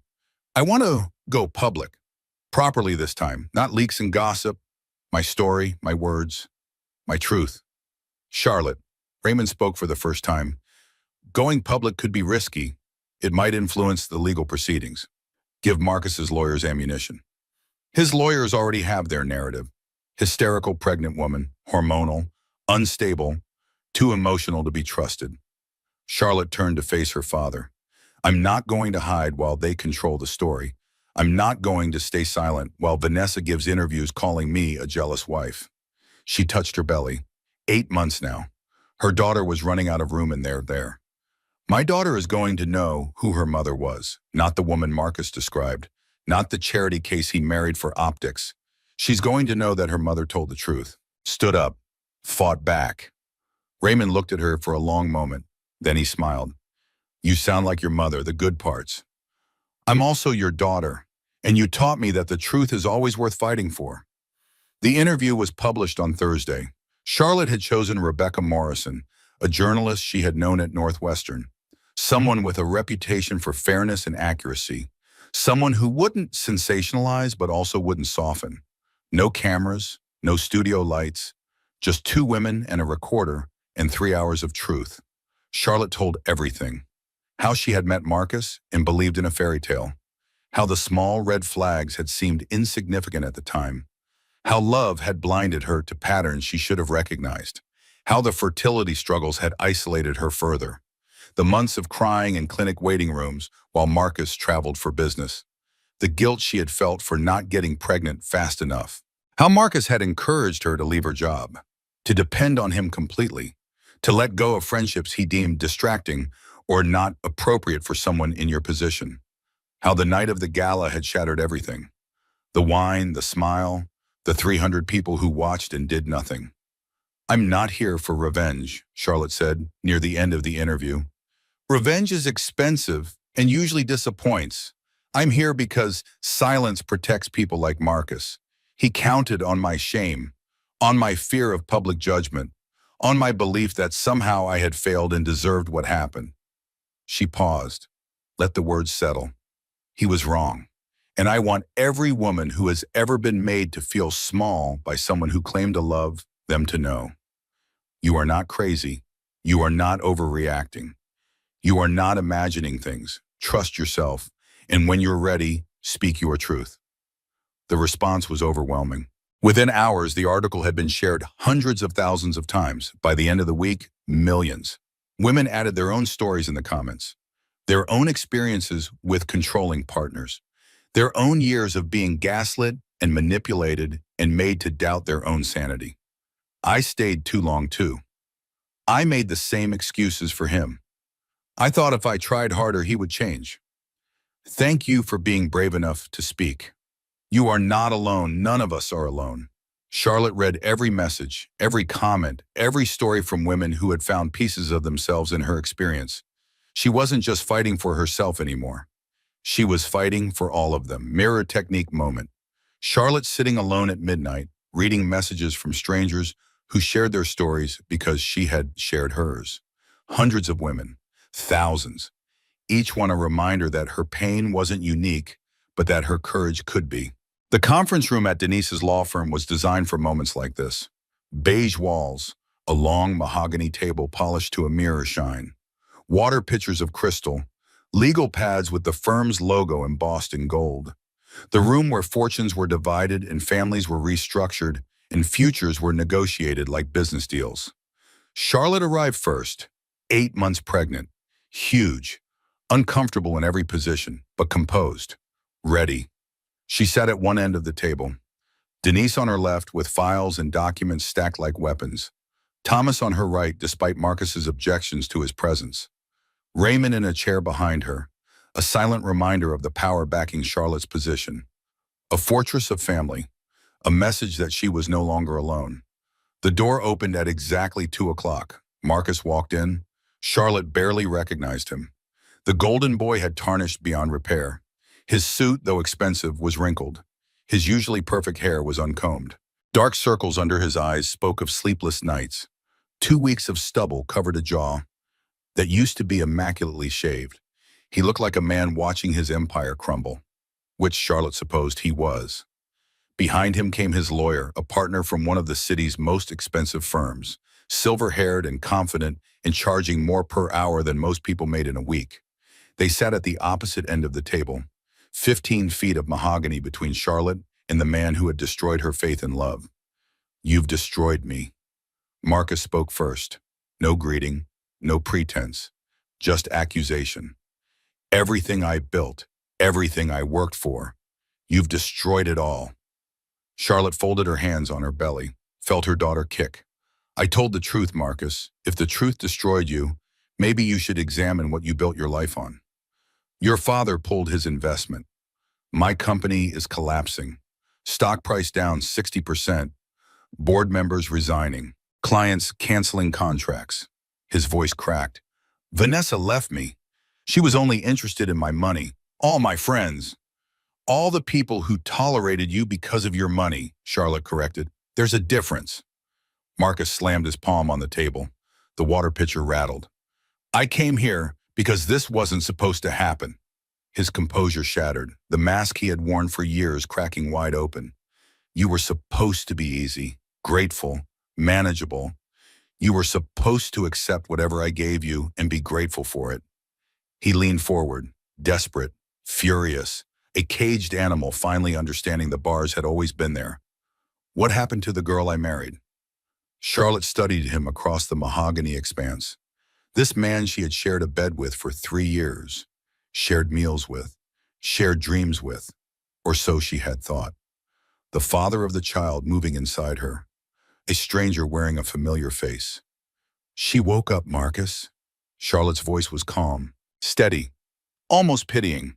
I want to go public, properly this time, not leaks and gossip, my story, my words, my truth. Charlotte, Raymond spoke for the first time. Going public could be risky. It might influence the legal proceedings. Give Marcus's lawyers ammunition. His lawyers already have their narrative. Hysterical pregnant woman, hormonal, unstable, too emotional to be trusted. Charlotte turned to face her father. I'm not going to hide while they control the story. I'm not going to stay silent while Vanessa gives interviews calling me a jealous wife. She touched her belly. 8 months now. Her daughter was running out of room in there. My daughter is going to know who her mother was, not the woman Marcus described, not the charity case he married for optics. She's going to know that her mother told the truth, stood up, fought back. Raymond looked at her for a long moment. Then he smiled. You sound like your mother, the good parts. I'm also your daughter, and you taught me that the truth is always worth fighting for. The interview was published on Thursday. Charlotte had chosen Rebecca Morrison, a journalist she had known at Northwestern, someone with a reputation for fairness and accuracy, someone who wouldn't sensationalize but also wouldn't soften. No cameras, no studio lights, just 2 women and a recorder and 3 hours of truth. Charlotte told everything. How she had met Marcus and believed in a fairy tale. How the small red flags had seemed insignificant at the time. How love had blinded her to patterns she should have recognized. How the fertility struggles had isolated her further. The months of crying in clinic waiting rooms while Marcus traveled for business. The guilt she had felt for not getting pregnant fast enough. How Marcus had encouraged her to leave her job, to depend on him completely, to let go of friendships he deemed distracting or not appropriate for someone in your position. How the night of the gala had shattered everything. The wine, the smile, the 300 people who watched and did nothing. "I'm not here for revenge," Charlotte said near the end of the interview. "Revenge is expensive and usually disappoints. I'm here because silence protects people like Marcus. He counted on my shame, on my fear of public judgment, on my belief that somehow I had failed and deserved what happened." She paused, let the words settle. He was wrong. And I want every woman who has ever been made to feel small by someone who claimed to love them to know. You are not crazy. You are not overreacting. You are not imagining things. Trust yourself. And when you're ready, speak your truth. The response was overwhelming. Within hours, the article had been shared hundreds of thousands of times. By the end of the week, millions. Women added their own stories in the comments, their own experiences with controlling partners, their own years of being gaslit and manipulated and made to doubt their own sanity. I stayed too long too. I made the same excuses for him. I thought if I tried harder, he would change. Thank you for being brave enough to speak. You are not alone. None of us are alone. Charlotte read every message, every comment, every story from women who had found pieces of themselves in her experience. She wasn't just fighting for herself anymore. She was fighting for all of them. Mirror technique moment. Charlotte sitting alone at midnight, reading messages from strangers who shared their stories because she had shared hers. Hundreds of women, thousands, each one a reminder that her pain wasn't unique, but that her courage could be. The conference room at Denise's law firm was designed for moments like this. Beige walls, a long mahogany table polished to a mirror shine, water pitchers of crystal, legal pads with the firm's logo embossed in gold. The room where fortunes were divided and families were restructured and futures were negotiated like business deals. Charlotte arrived first, 8 months pregnant, huge, uncomfortable in every position, but composed, ready. She sat at one end of the table, Denise on her left with files and documents stacked like weapons, Thomas on her right despite Marcus's objections to his presence, Raymond in a chair behind her, a silent reminder of the power backing Charlotte's position. A fortress of family, a message that she was no longer alone. The door opened at exactly 2 o'clock. Marcus walked in. Charlotte barely recognized him. The golden boy had tarnished beyond repair. His suit, though expensive, was wrinkled. His usually perfect hair was uncombed. Dark circles under his eyes spoke of sleepless nights. 2 weeks of stubble covered a jaw that used to be immaculately shaved. He looked like a man watching his empire crumble, which Charlotte supposed he was. Behind him came his lawyer, a partner from one of the city's most expensive firms, silver-haired and confident and charging more per hour than most people made in a week. They sat at the opposite end of the table, 15 feet of mahogany between Charlotte and the man who had destroyed her faith in love. "You've destroyed me." Marcus spoke first. No greeting, no pretense, just accusation. "Everything I built, everything I worked for, you've destroyed it all." Charlotte folded her hands on her belly, felt her daughter kick. "I told the truth, Marcus. If the truth destroyed you, maybe you should examine what you built your life on. Your father pulled his investment. My company is collapsing. Stock price down 60%. Board members resigning. Clients canceling contracts." His voice cracked. "Vanessa left me. She was only interested in my money. All my friends. All the people who tolerated you because of your money," Charlotte corrected. "There's a difference." Marcus slammed his palm on the table. The water pitcher rattled. "I came here because this wasn't supposed to happen." His composure shattered, the mask he had worn for years cracking wide open. "You were supposed to be easy, grateful, manageable. You were supposed to accept whatever I gave you and be grateful for it." He leaned forward, desperate, furious, a caged animal finally understanding the bars had always been there. "What happened to the girl I married?" Charlotte studied him across the mahogany expanse. This man she had shared a bed with for 3 years, shared meals with, shared dreams with, or so she had thought. The father of the child moving inside her, a stranger wearing a familiar face. "She woke up, Marcus." Charlotte's voice was calm, steady, almost pitying.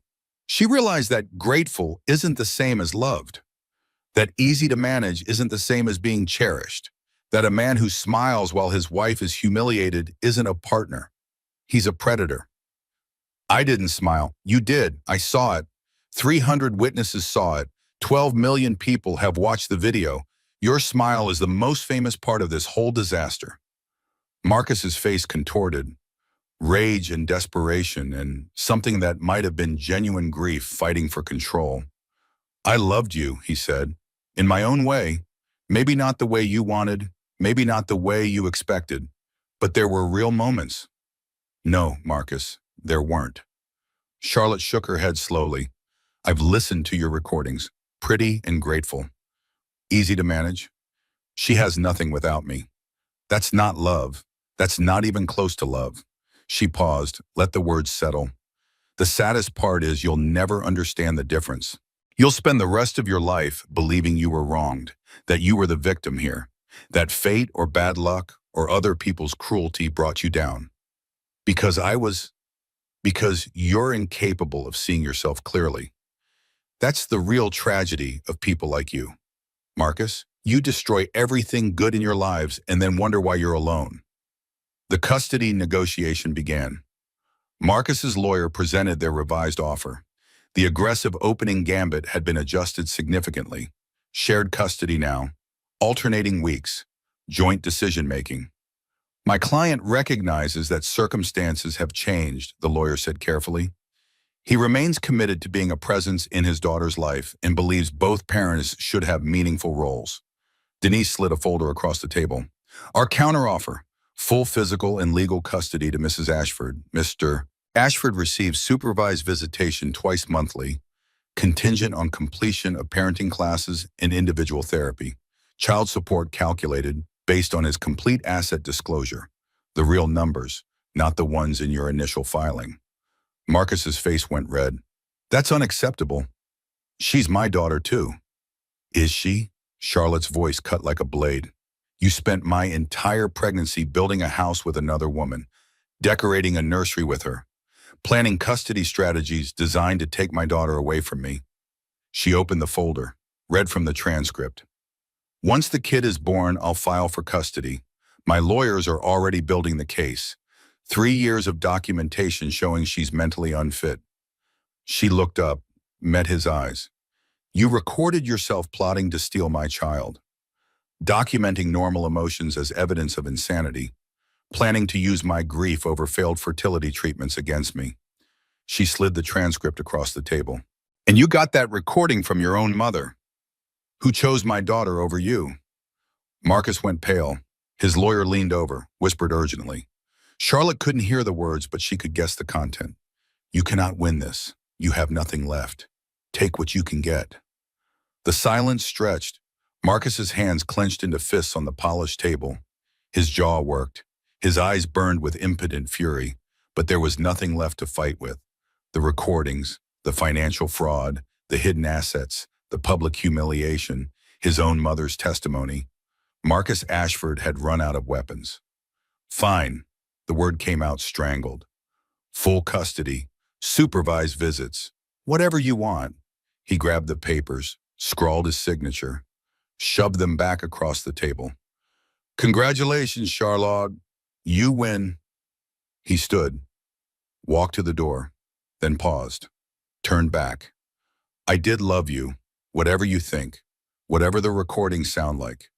She realized that grateful isn't the same as loved, that easy to manage isn't the same as being cherished, that a man who smiles while his wife is humiliated isn't a partner. He's a predator. I didn't smile. You did. I saw it. 300 witnesses saw it. 12 million people have watched the video. Your smile is the most famous part of this whole disaster. Marcus's face contorted, rage and desperation and something that might have been genuine grief fighting for control. I loved you, he said, in my own way. Maybe not the way you wanted, maybe not the way you expected, but there were real moments. No, Marcus, there weren't. Charlotte shook her head slowly. I've listened to your recordings. Pretty and grateful. Easy to manage. She has nothing without me. That's not love. That's not even close to love. She paused, let the words settle. The saddest part is you'll never understand the difference. You'll spend the rest of your life believing you were wronged, that you were the victim here, that fate or bad luck or other people's cruelty brought you down. Because you're incapable of seeing yourself clearly. That's the real tragedy of people like you. Marcus, you destroy everything good in your lives and then wonder why you're alone. The custody negotiation began. Marcus's lawyer presented their revised offer. The aggressive opening gambit had been adjusted significantly. Shared custody now, alternating weeks, joint decision-making. My client recognizes that circumstances have changed, the lawyer said carefully. He remains committed to being a presence in his daughter's life and believes both parents should have meaningful roles. Denise slid a folder across the table. Our counteroffer, full physical and legal custody to Mrs. Ashford. Mr. Ashford receives supervised visitation twice monthly, contingent on completion of parenting classes and individual therapy. Child support calculated based on his complete asset disclosure, the real numbers, not the ones in your initial filing. Marcus's face went red. That's unacceptable. She's my daughter too. Is she? Charlotte's voice cut like a blade. You spent my entire pregnancy building a house with another woman, decorating a nursery with her, planning custody strategies designed to take my daughter away from me. She opened the folder, read from the transcript. Once the kid is born, I'll file for custody. My lawyers are already building the case. 3 years of documentation showing she's mentally unfit. She looked up, met his eyes. You recorded yourself plotting to steal my child, documenting normal emotions as evidence of insanity, planning to use my grief over failed fertility treatments against me. She slid the transcript across the table. And you got that recording from your own mother, who chose my daughter over you. Marcus went pale. His lawyer leaned over, whispered urgently. Charlotte couldn't hear the words, but she could guess the content. You cannot win this. You have nothing left. Take what you can get. The silence stretched. Marcus's hands clenched into fists on the polished table. His jaw worked. His eyes burned with impotent fury, but there was nothing left to fight with. The recordings, the financial fraud, the hidden assets, the public humiliation, his own mother's testimony. Marcus Ashford had run out of weapons. Fine. The word came out strangled. Full custody, supervised visits, whatever you want. He grabbed the papers, scrawled his signature, shoved them back across the table. Congratulations, Charlotte. You win. He stood, walked to the door, then paused, turned back. I did love you, whatever you think, whatever the recordings sound like.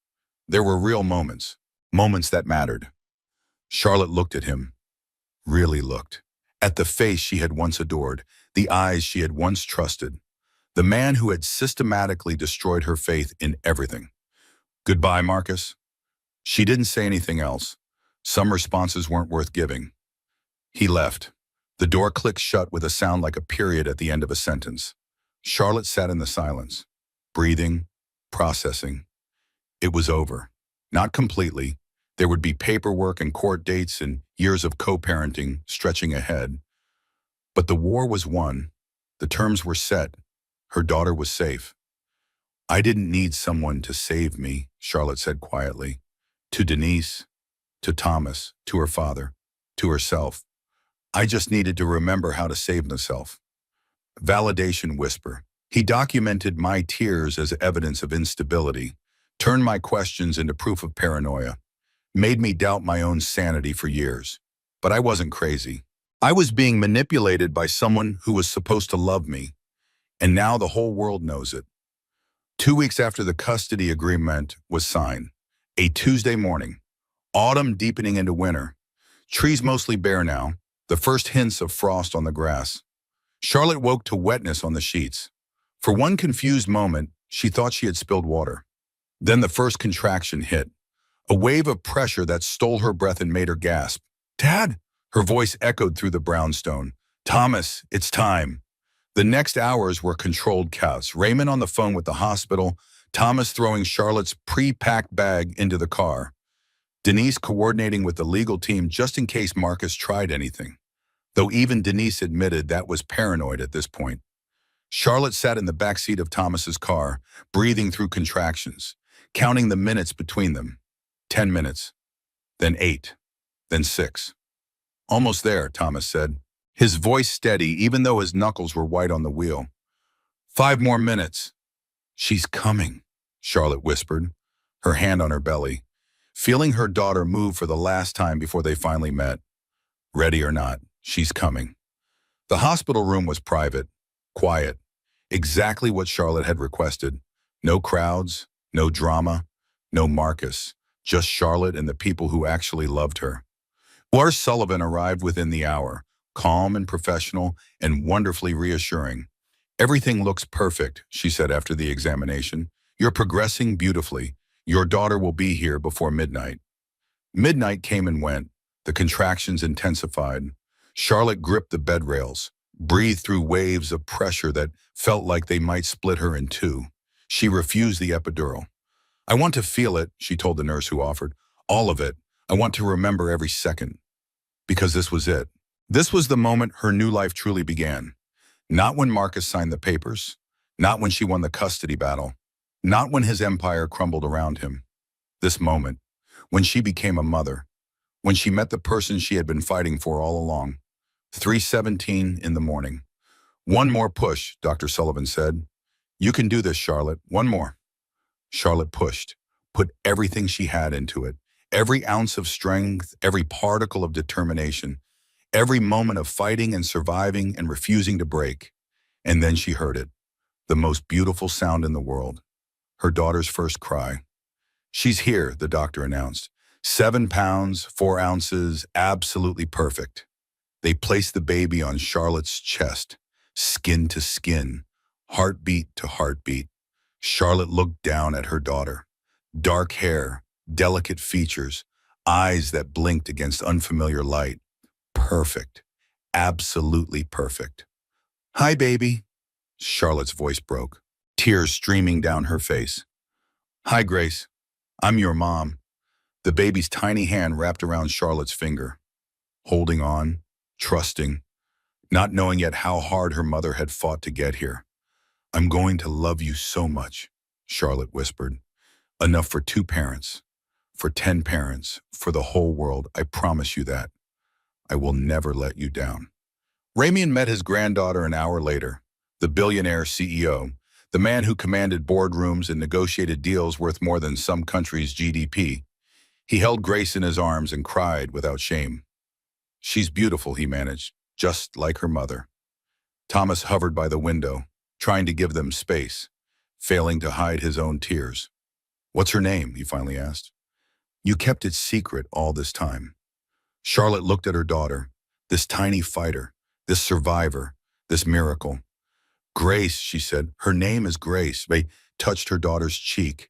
There were real moments, moments that mattered. Charlotte looked at him, really looked, at the face she had once adored, the eyes she had once trusted, the man who had systematically destroyed her faith in everything. Goodbye, Marcus. She didn't say anything else. Some responses weren't worth giving. He left. The door clicked shut with a sound like a period at the end of a sentence. Charlotte sat in the silence, breathing, processing. It was over. Not completely. There would be paperwork and court dates and years of co-parenting stretching ahead. But the war was won. The terms were set. Her daughter was safe. I didn't need someone to save me, Charlotte said quietly. To Denise, to Thomas, to her father, to herself. I just needed to remember how to save myself. Validation whisper. He documented my tears as evidence of instability, turned my questions into proof of paranoia, made me doubt my own sanity for years. But I wasn't crazy. I was being manipulated by someone who was supposed to love me, and now the whole world knows it. 2 weeks after the custody agreement was signed, a Tuesday morning, autumn deepening into winter, trees mostly bare now, the first hints of frost on the grass. Charlotte woke to wetness on the sheets. For one confused moment, she thought she had spilled water. Then the first contraction hit, a wave of pressure that stole her breath and made her gasp. "Dad!" Her voice echoed through the brownstone. "Thomas, it's time." The next hours were controlled chaos. Raymond on the phone with the hospital, Thomas throwing Charlotte's pre-packed bag into the car, Denise coordinating with the legal team just in case Marcus tried anything. Though even Denise admitted that was paranoid at this point. Charlotte sat in the backseat of Thomas's car, breathing through contractions, counting the minutes between them. 10 minutes, then 8, then 6. "Almost there," Thomas said, his voice steady even though his knuckles were white on the wheel. 5 more minutes." "She's coming," Charlotte whispered, her hand on her belly, feeling her daughter move for the last time before they finally met. Ready or not, she's coming. The hospital room was private, quiet, exactly what Charlotte had requested. No crowds, no drama, no Marcus, just Charlotte and the people who actually loved her. Lars Sullivan arrived within the hour, calm and professional and wonderfully reassuring. "Everything looks perfect," she said after the examination. "You're progressing beautifully. Your daughter will be here before midnight." Midnight came and went. The contractions intensified. Charlotte gripped the bed rails, breathed through waves of pressure that felt like they might split her in two. She refused the epidural. "I want to feel it," she told the nurse who offered. "All of it. I want to remember every second." Because this was it. This was the moment her new life truly began. Not when Marcus signed the papers, not when she won the custody battle, not when his empire crumbled around him. This moment, when she became a mother, when she met the person she had been fighting for all along. 3:17 in the morning. "One more push," Dr. Sullivan said. "You can do this, Charlotte. One more." Charlotte pushed, put everything she had into it, every ounce of strength, every particle of determination, every moment of fighting and surviving and refusing to break. And then she heard it, the most beautiful sound in the world, her daughter's first cry. "She's here," the doctor announced. 7 pounds, 4 ounces, absolutely perfect. They placed the baby on Charlotte's chest, skin to skin, heartbeat to heartbeat. Charlotte looked down at her daughter. Dark hair, delicate features, eyes that blinked against unfamiliar light. Perfect. Absolutely perfect. "Hi, baby." Charlotte's voice broke, tears streaming down her face. "Hi, Grace. I'm your mom." The baby's tiny hand wrapped around Charlotte's finger, holding on, trusting, not knowing yet how hard her mother had fought to get here. "I'm going to love you so much," Charlotte whispered. "Enough for 2 parents, for 10 parents, for the whole world. I promise you that. I will never let you down." Raymond met his granddaughter an hour later, the billionaire CEO, the man who commanded boardrooms and negotiated deals worth more than some countries' GDP. He held Grace in his arms and cried without shame. "She's beautiful," he managed, "just like her mother." Thomas hovered by the window, trying to give them space, failing to hide his own tears. "What's her name?" he finally asked. "You kept it secret all this time." Charlotte looked at her daughter, this tiny fighter, this survivor, this miracle. "Grace," she said. "Her name is Grace." They touched her daughter's cheek.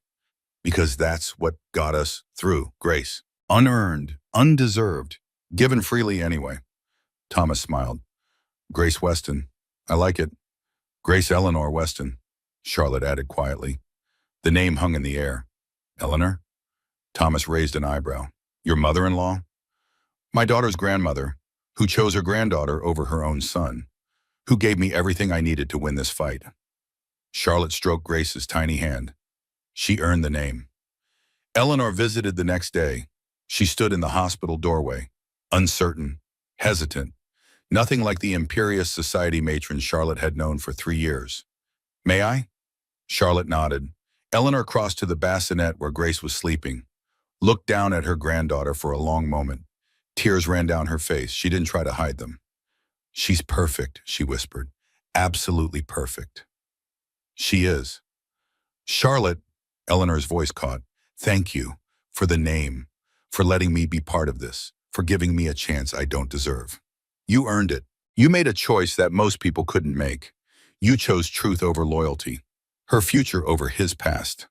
"Because that's what got us through, Grace. Unearned, undeserved, given freely anyway." Thomas smiled. "Grace Weston. I like it." "Grace Eleanor Weston," Charlotte added quietly. The name hung in the air. "Eleanor?" Thomas raised an eyebrow. "Your mother-in-law?" "My daughter's grandmother, who chose her granddaughter over her own son, who gave me everything I needed to win this fight." Charlotte stroked Grace's tiny hand. She earned the name. Eleanor visited the next day. She stood in the hospital doorway, uncertain, hesitant, Nothing like the imperious society matron Charlotte had known for 3 years. "May I?" Charlotte nodded. Eleanor crossed to the bassinet where Grace was sleeping, looked down at her granddaughter for a long moment. Tears ran down her face. She didn't try to hide them. "She's perfect," she whispered. "Absolutely perfect." "She is." "Charlotte," Eleanor's voice caught, "thank you for the name, for letting me be part of this, for giving me a chance I don't deserve. You earned it. You made a choice that most people couldn't make. You chose truth over loyalty, her future over his past."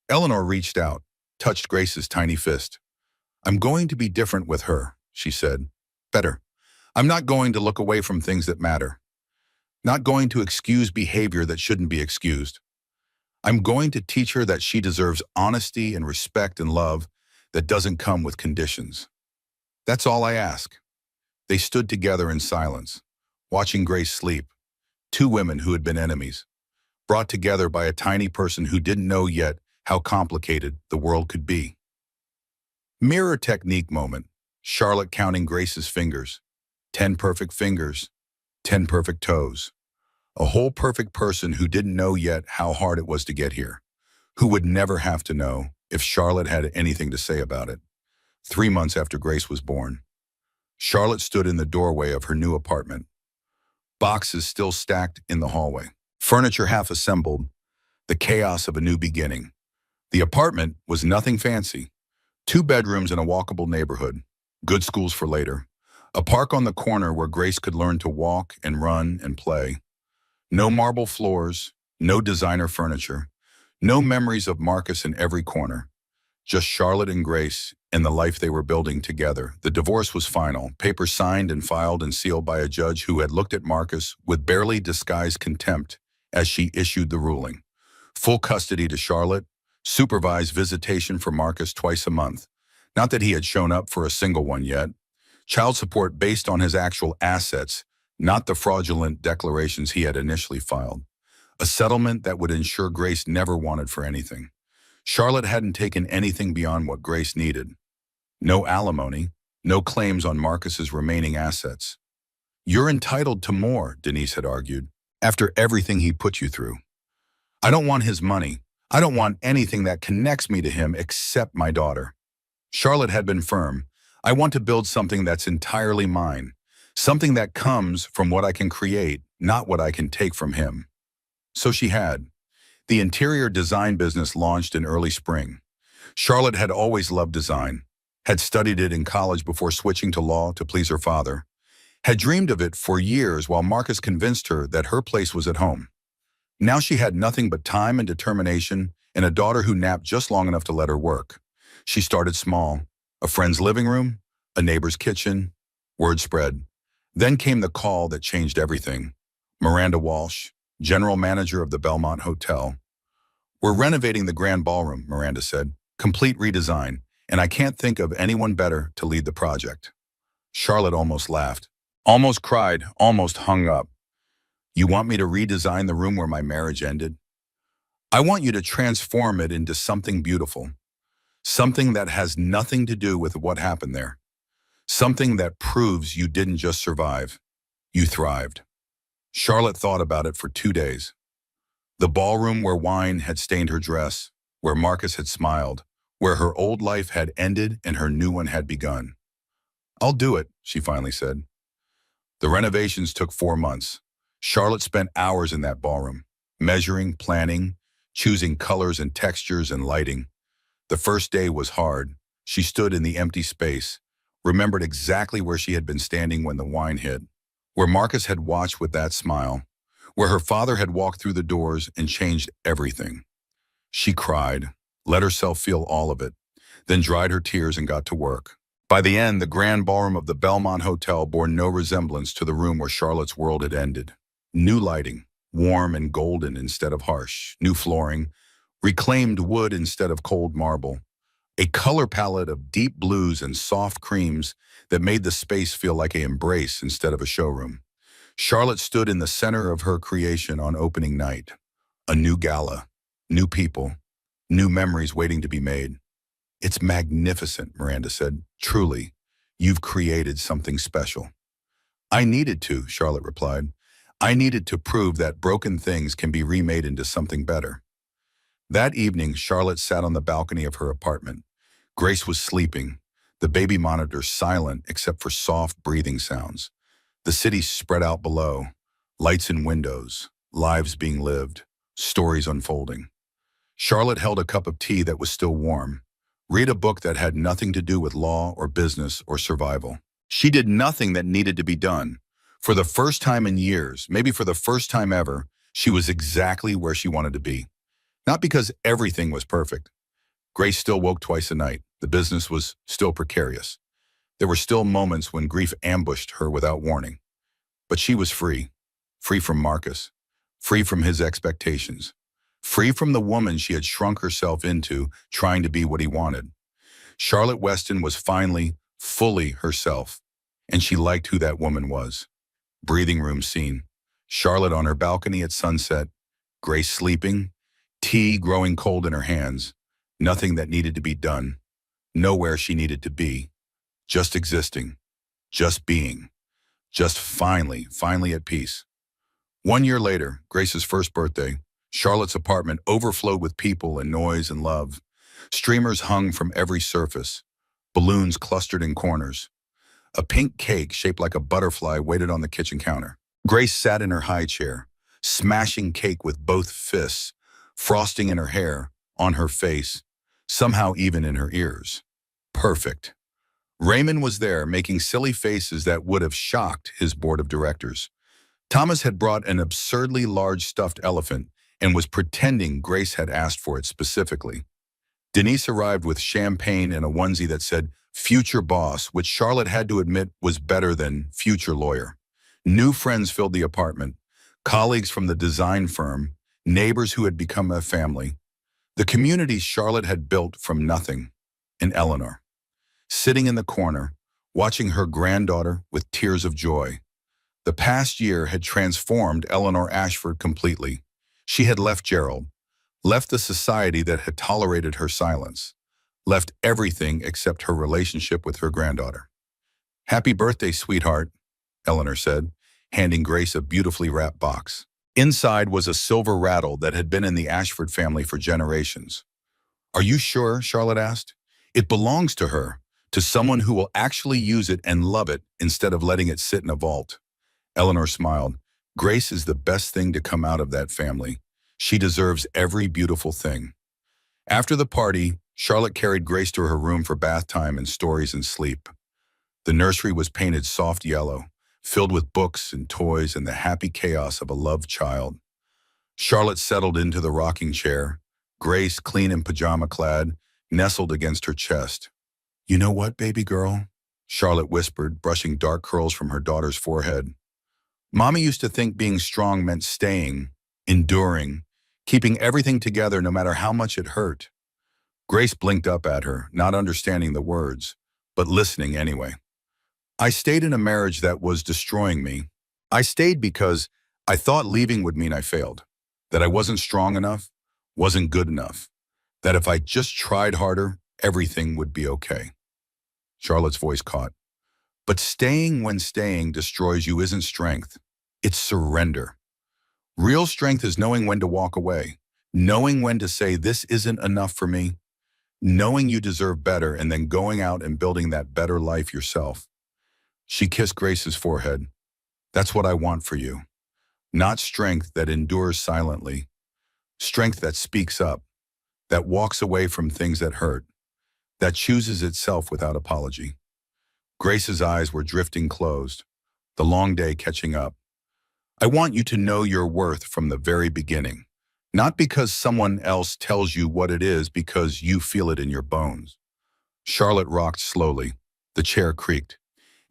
Eleanor reached out, touched Grace's tiny fist. "I'm going to be different with her," she said. "Better. I'm not going to look away from things that matter. Not going to excuse behavior that shouldn't be excused. I'm going to teach her that she deserves honesty and respect and love that doesn't come with conditions. That's all I ask." They stood together in silence, watching Grace sleep. Two women who had been enemies, brought together by a tiny person who didn't know yet how complicated the world could be. Mirror technique moment. Charlotte counting Grace's fingers. 10 perfect fingers, 10 perfect toes. A whole perfect person who didn't know yet how hard it was to get here, who would never have to know if Charlotte had anything to say about it. 3 months after Grace was born, Charlotte stood in the doorway of her new apartment. Boxes still stacked in the hallway. Furniture half assembled, the chaos of a new beginning. The apartment was nothing fancy. 2 bedrooms in a walkable neighborhood. Good schools for later. A park on the corner where Grace could learn to walk and run and play. No marble floors, no designer furniture, no memories of Marcus in every corner. Just Charlotte and Grace and the life they were building together. The divorce was final, papers signed and filed and sealed by a judge who had looked at Marcus with barely disguised contempt as she issued the ruling. Full custody to Charlotte, supervised visitation for Marcus twice a month. Not that he had shown up for a single one yet. Child support based on his actual assets, not the fraudulent declarations he had initially filed. A settlement that would ensure Grace never wanted for anything. Charlotte hadn't taken anything beyond what Grace needed. No alimony, no claims on Marcus's remaining assets. "You're entitled to more," Denise had argued, "after everything he put you through. I don't want his money. I don't want anything that connects me to him except my daughter." Charlotte had been firm. "I want to build something that's entirely mine. Something that comes from what I can create, not what I can take from him." So she had. The interior design business launched in early spring. Charlotte had always loved design, had studied it in college before switching to law to please her father, had dreamed of it for years while Marcus convinced her that her place was at home. Now she had nothing but time and determination and a daughter who napped just long enough to let her work. She started small, a friend's living room, a neighbor's kitchen. Word spread. Then came the call that changed everything. Miranda Walsh, general manager of the Belmont Hotel. "We're renovating the grand ballroom," Miranda said. "Complete redesign, and I can't think of anyone better to lead the project." Charlotte almost laughed, almost cried, almost hung up. "You want me to redesign the room where my marriage ended? I want you to transform it into something beautiful. Something that has nothing to do with what happened there. Something that proves you didn't just survive, you thrived." Charlotte thought about it for 2 days. The ballroom where wine had stained her dress, where Marcus had smiled, where her old life had ended and her new one had begun. "I'll do it," she finally said. The renovations took 4 months. Charlotte spent hours in that ballroom, measuring, planning, choosing colors and textures and lighting. The first day was hard. She stood in the empty space, remembered exactly where she had been standing when the wine hit, where Marcus had watched with that smile, where her father had walked through the doors and changed everything. She cried, let herself feel all of it, then dried her tears and got to work. By the end, the grand ballroom of the Belmont Hotel bore no resemblance to the room where Charlotte's world had ended. New lighting, warm and golden instead of harsh. New flooring, reclaimed wood instead of cold marble. A color palette of deep blues and soft creams that made the space feel like an embrace instead of a showroom. Charlotte stood in the center of her creation on opening night. A new gala, new people, new memories waiting to be made. "It's magnificent," Miranda said. "Truly, you've created something special." I needed to, Charlotte replied. I needed to prove that broken things can be remade into something better. That evening, Charlotte sat on the balcony of her apartment. Grace was sleeping, the baby monitor silent except for soft breathing sounds. The city spread out below, lights in windows, lives being lived, stories unfolding. Charlotte held a cup of tea that was still warm. Read a book that had nothing to do with law or business or survival. She did nothing that needed to be done. For the first time in years, maybe for the first time ever, she was exactly where she wanted to be. Not because everything was perfect. Grace still woke twice a night. The business was still precarious. There were still moments when grief ambushed her without warning. But she was free. Free from Marcus. Free from his expectations. Free from the woman she had shrunk herself into, trying to be what he wanted. Charlotte Weston was finally, fully herself. And she liked who that woman was. Breathing room scene. Charlotte on her balcony at sunset. Grace sleeping. Tea growing cold in her hands. Nothing that needed to be done. Nowhere she needed to be. Just existing. Just being. Just finally at peace. 1 year later, Grace's first birthday, Charlotte's apartment overflowed with people and noise and love. Streamers hung from every surface. Balloons clustered in corners. A pink cake shaped like a butterfly waited on the kitchen counter. Grace sat in her high chair, smashing cake with both fists, frosting in her hair, on her face, somehow even in her ears. Perfect. Raymond was there, making silly faces that would have shocked his board of directors. Thomas had brought an absurdly large stuffed elephant and was pretending Grace had asked for it specifically. Denise arrived with champagne and a onesie that said, "Future Boss," which Charlotte had to admit was better than "Future Lawyer." New friends filled the apartment, colleagues from the design firm, neighbors who had become a family. The community Charlotte had built from nothing. And Eleanor, sitting in the corner, watching her granddaughter with tears of joy. The past year had transformed Eleanor Ashford completely. She had left Gerald, left the society that had tolerated her silence, left everything except her relationship with her granddaughter. "Happy birthday, sweetheart," Eleanor said, handing Grace a beautifully wrapped box. Inside was a silver rattle that had been in the Ashford family for generations. "Are you sure?" Charlotte asked. "It belongs to her, to someone who will actually use it and love it instead of letting it sit in a vault." Eleanor smiled. "Grace is the best thing to come out of that family. She deserves every beautiful thing." After the party, Charlotte carried Grace to her room for bath time and stories and sleep. The nursery was painted soft yellow, filled with books and toys and the happy chaos of a loved child. Charlotte settled into the rocking chair, Grace, clean and pajama-clad, nestled against her chest. "You know what, baby girl?" Charlotte whispered, brushing dark curls from her daughter's forehead. "Mommy used to think being strong meant staying, enduring, keeping everything together no matter how much it hurt." Grace blinked up at her, not understanding the words, but listening anyway. "I stayed in a marriage that was destroying me. I stayed because I thought leaving would mean I failed, that I wasn't strong enough, wasn't good enough, that if I just tried harder, everything would be okay." Charlotte's voice caught. "But staying when staying destroys you isn't strength. It's surrender. Real strength is knowing when to walk away, knowing when to say this isn't enough for me, knowing you deserve better and then going out and building that better life yourself." She kissed Grace's forehead. "That's what I want for you. Not strength that endures silently. Strength that speaks up, that walks away from things that hurt, that chooses itself without apology." Grace's eyes were drifting closed, the long day catching up. "I want you to know your worth from the very beginning. Not because someone else tells you what it is, because you feel it in your bones." Charlotte rocked slowly. The chair creaked.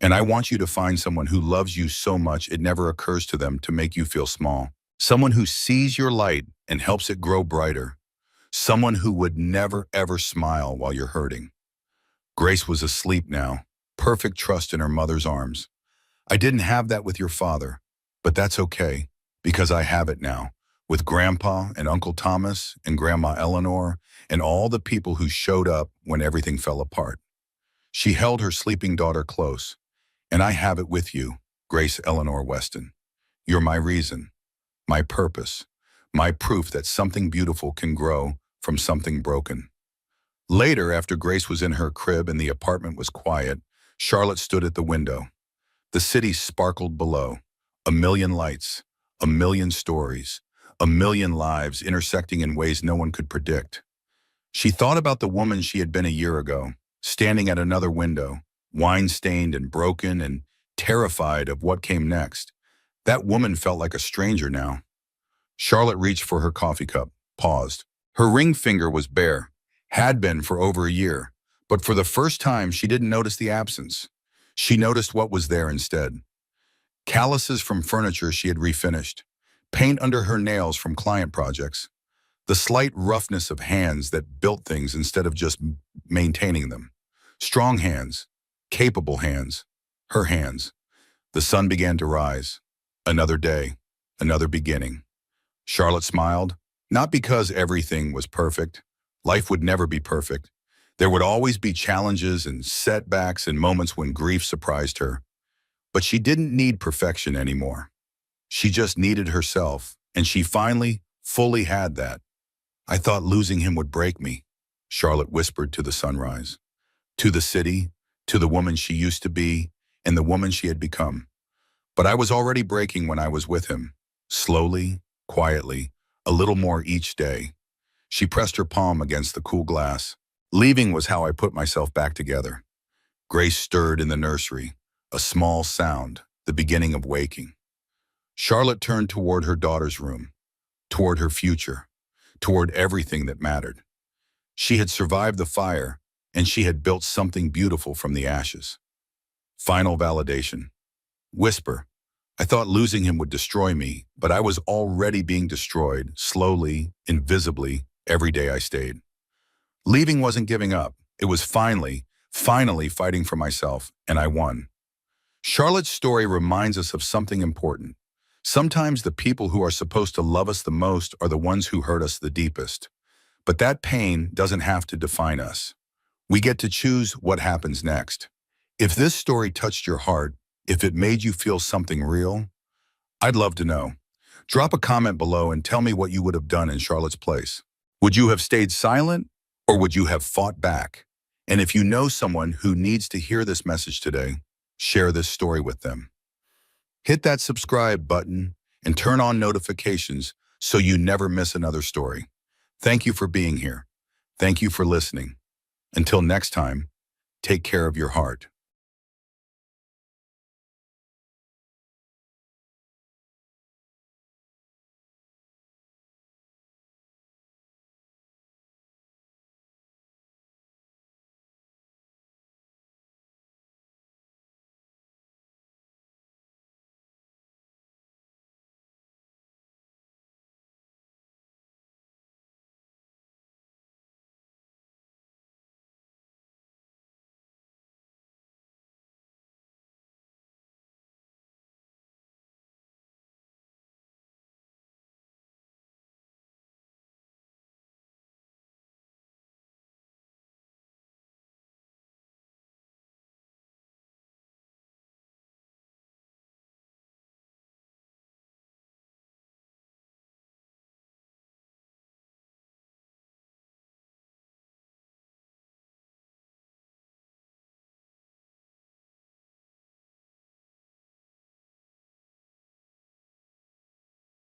"And I want you to find someone who loves you so much it never occurs to them to make you feel small. Someone who sees your light and helps it grow brighter. Someone who would never ever smile while you're hurting." Grace was asleep now, perfect trust in her mother's arms. "I didn't have that with your father, but that's okay, because I have it now, with Grandpa and Uncle Thomas and Grandma Eleanor and all the people who showed up when everything fell apart." She held her sleeping daughter close. "And I have it with you, Grace Eleanor Weston. You're my reason, my purpose, my proof that something beautiful can grow from something broken. Later, after Grace was in her crib and the apartment was quiet, Charlotte stood at the window. The city sparkled below. A million lights, a million stories, a million lives intersecting in ways no one could predict. She thought about the woman she had been a year ago, standing at another window, wine-stained and broken and terrified of what came next. That woman felt like a stranger now. Charlotte reached for her coffee cup, paused. Her ring finger was bare, had been for over a year, but for the first time she didn't notice the absence. She noticed what was there instead. Calluses from furniture she had refinished, paint under her nails from client projects, the slight roughness of hands that built things instead of just maintaining them. Strong hands, capable hands, her hands. The sun began to rise. Another day, another beginning. Charlotte smiled, not because everything was perfect. Life would never be perfect. There would always be challenges and setbacks and moments when grief surprised her. But she didn't need perfection anymore. She just needed herself, and she finally, fully had that. I thought losing him would break me, Charlotte whispered to the sunrise, to the city, to the woman she used to be, and the woman she had become. But I was already breaking when I was with him, slowly, quietly, a little more each day. She pressed her palm against the cool glass. Leaving was how I put myself back together. Grace stirred in the nursery, a small sound, the beginning of waking. Charlotte turned toward her daughter's room, toward her future, toward everything that mattered. She had survived the fire, and she had built something beautiful from the ashes. Final validation. Whisper. I thought losing him would destroy me, but I was already being destroyed, slowly, invisibly, every day I stayed. Leaving wasn't giving up. It was finally fighting for myself, and I won. Charlotte's story reminds us of something important. Sometimes the people who are supposed to love us the most are the ones who hurt us the deepest. But that pain doesn't have to define us. We get to choose what happens next. If this story touched your heart, if it made you feel something real, I'd love to know. Drop a comment below and tell me what you would have done in Charlotte's place. Would you have stayed silent, or would you have fought back? And if you know someone who needs to hear this message today, share this story with them. Hit that subscribe button and turn on notifications so you never miss another story. Thank you for being here. Thank you for listening. Until next time, take care of your heart.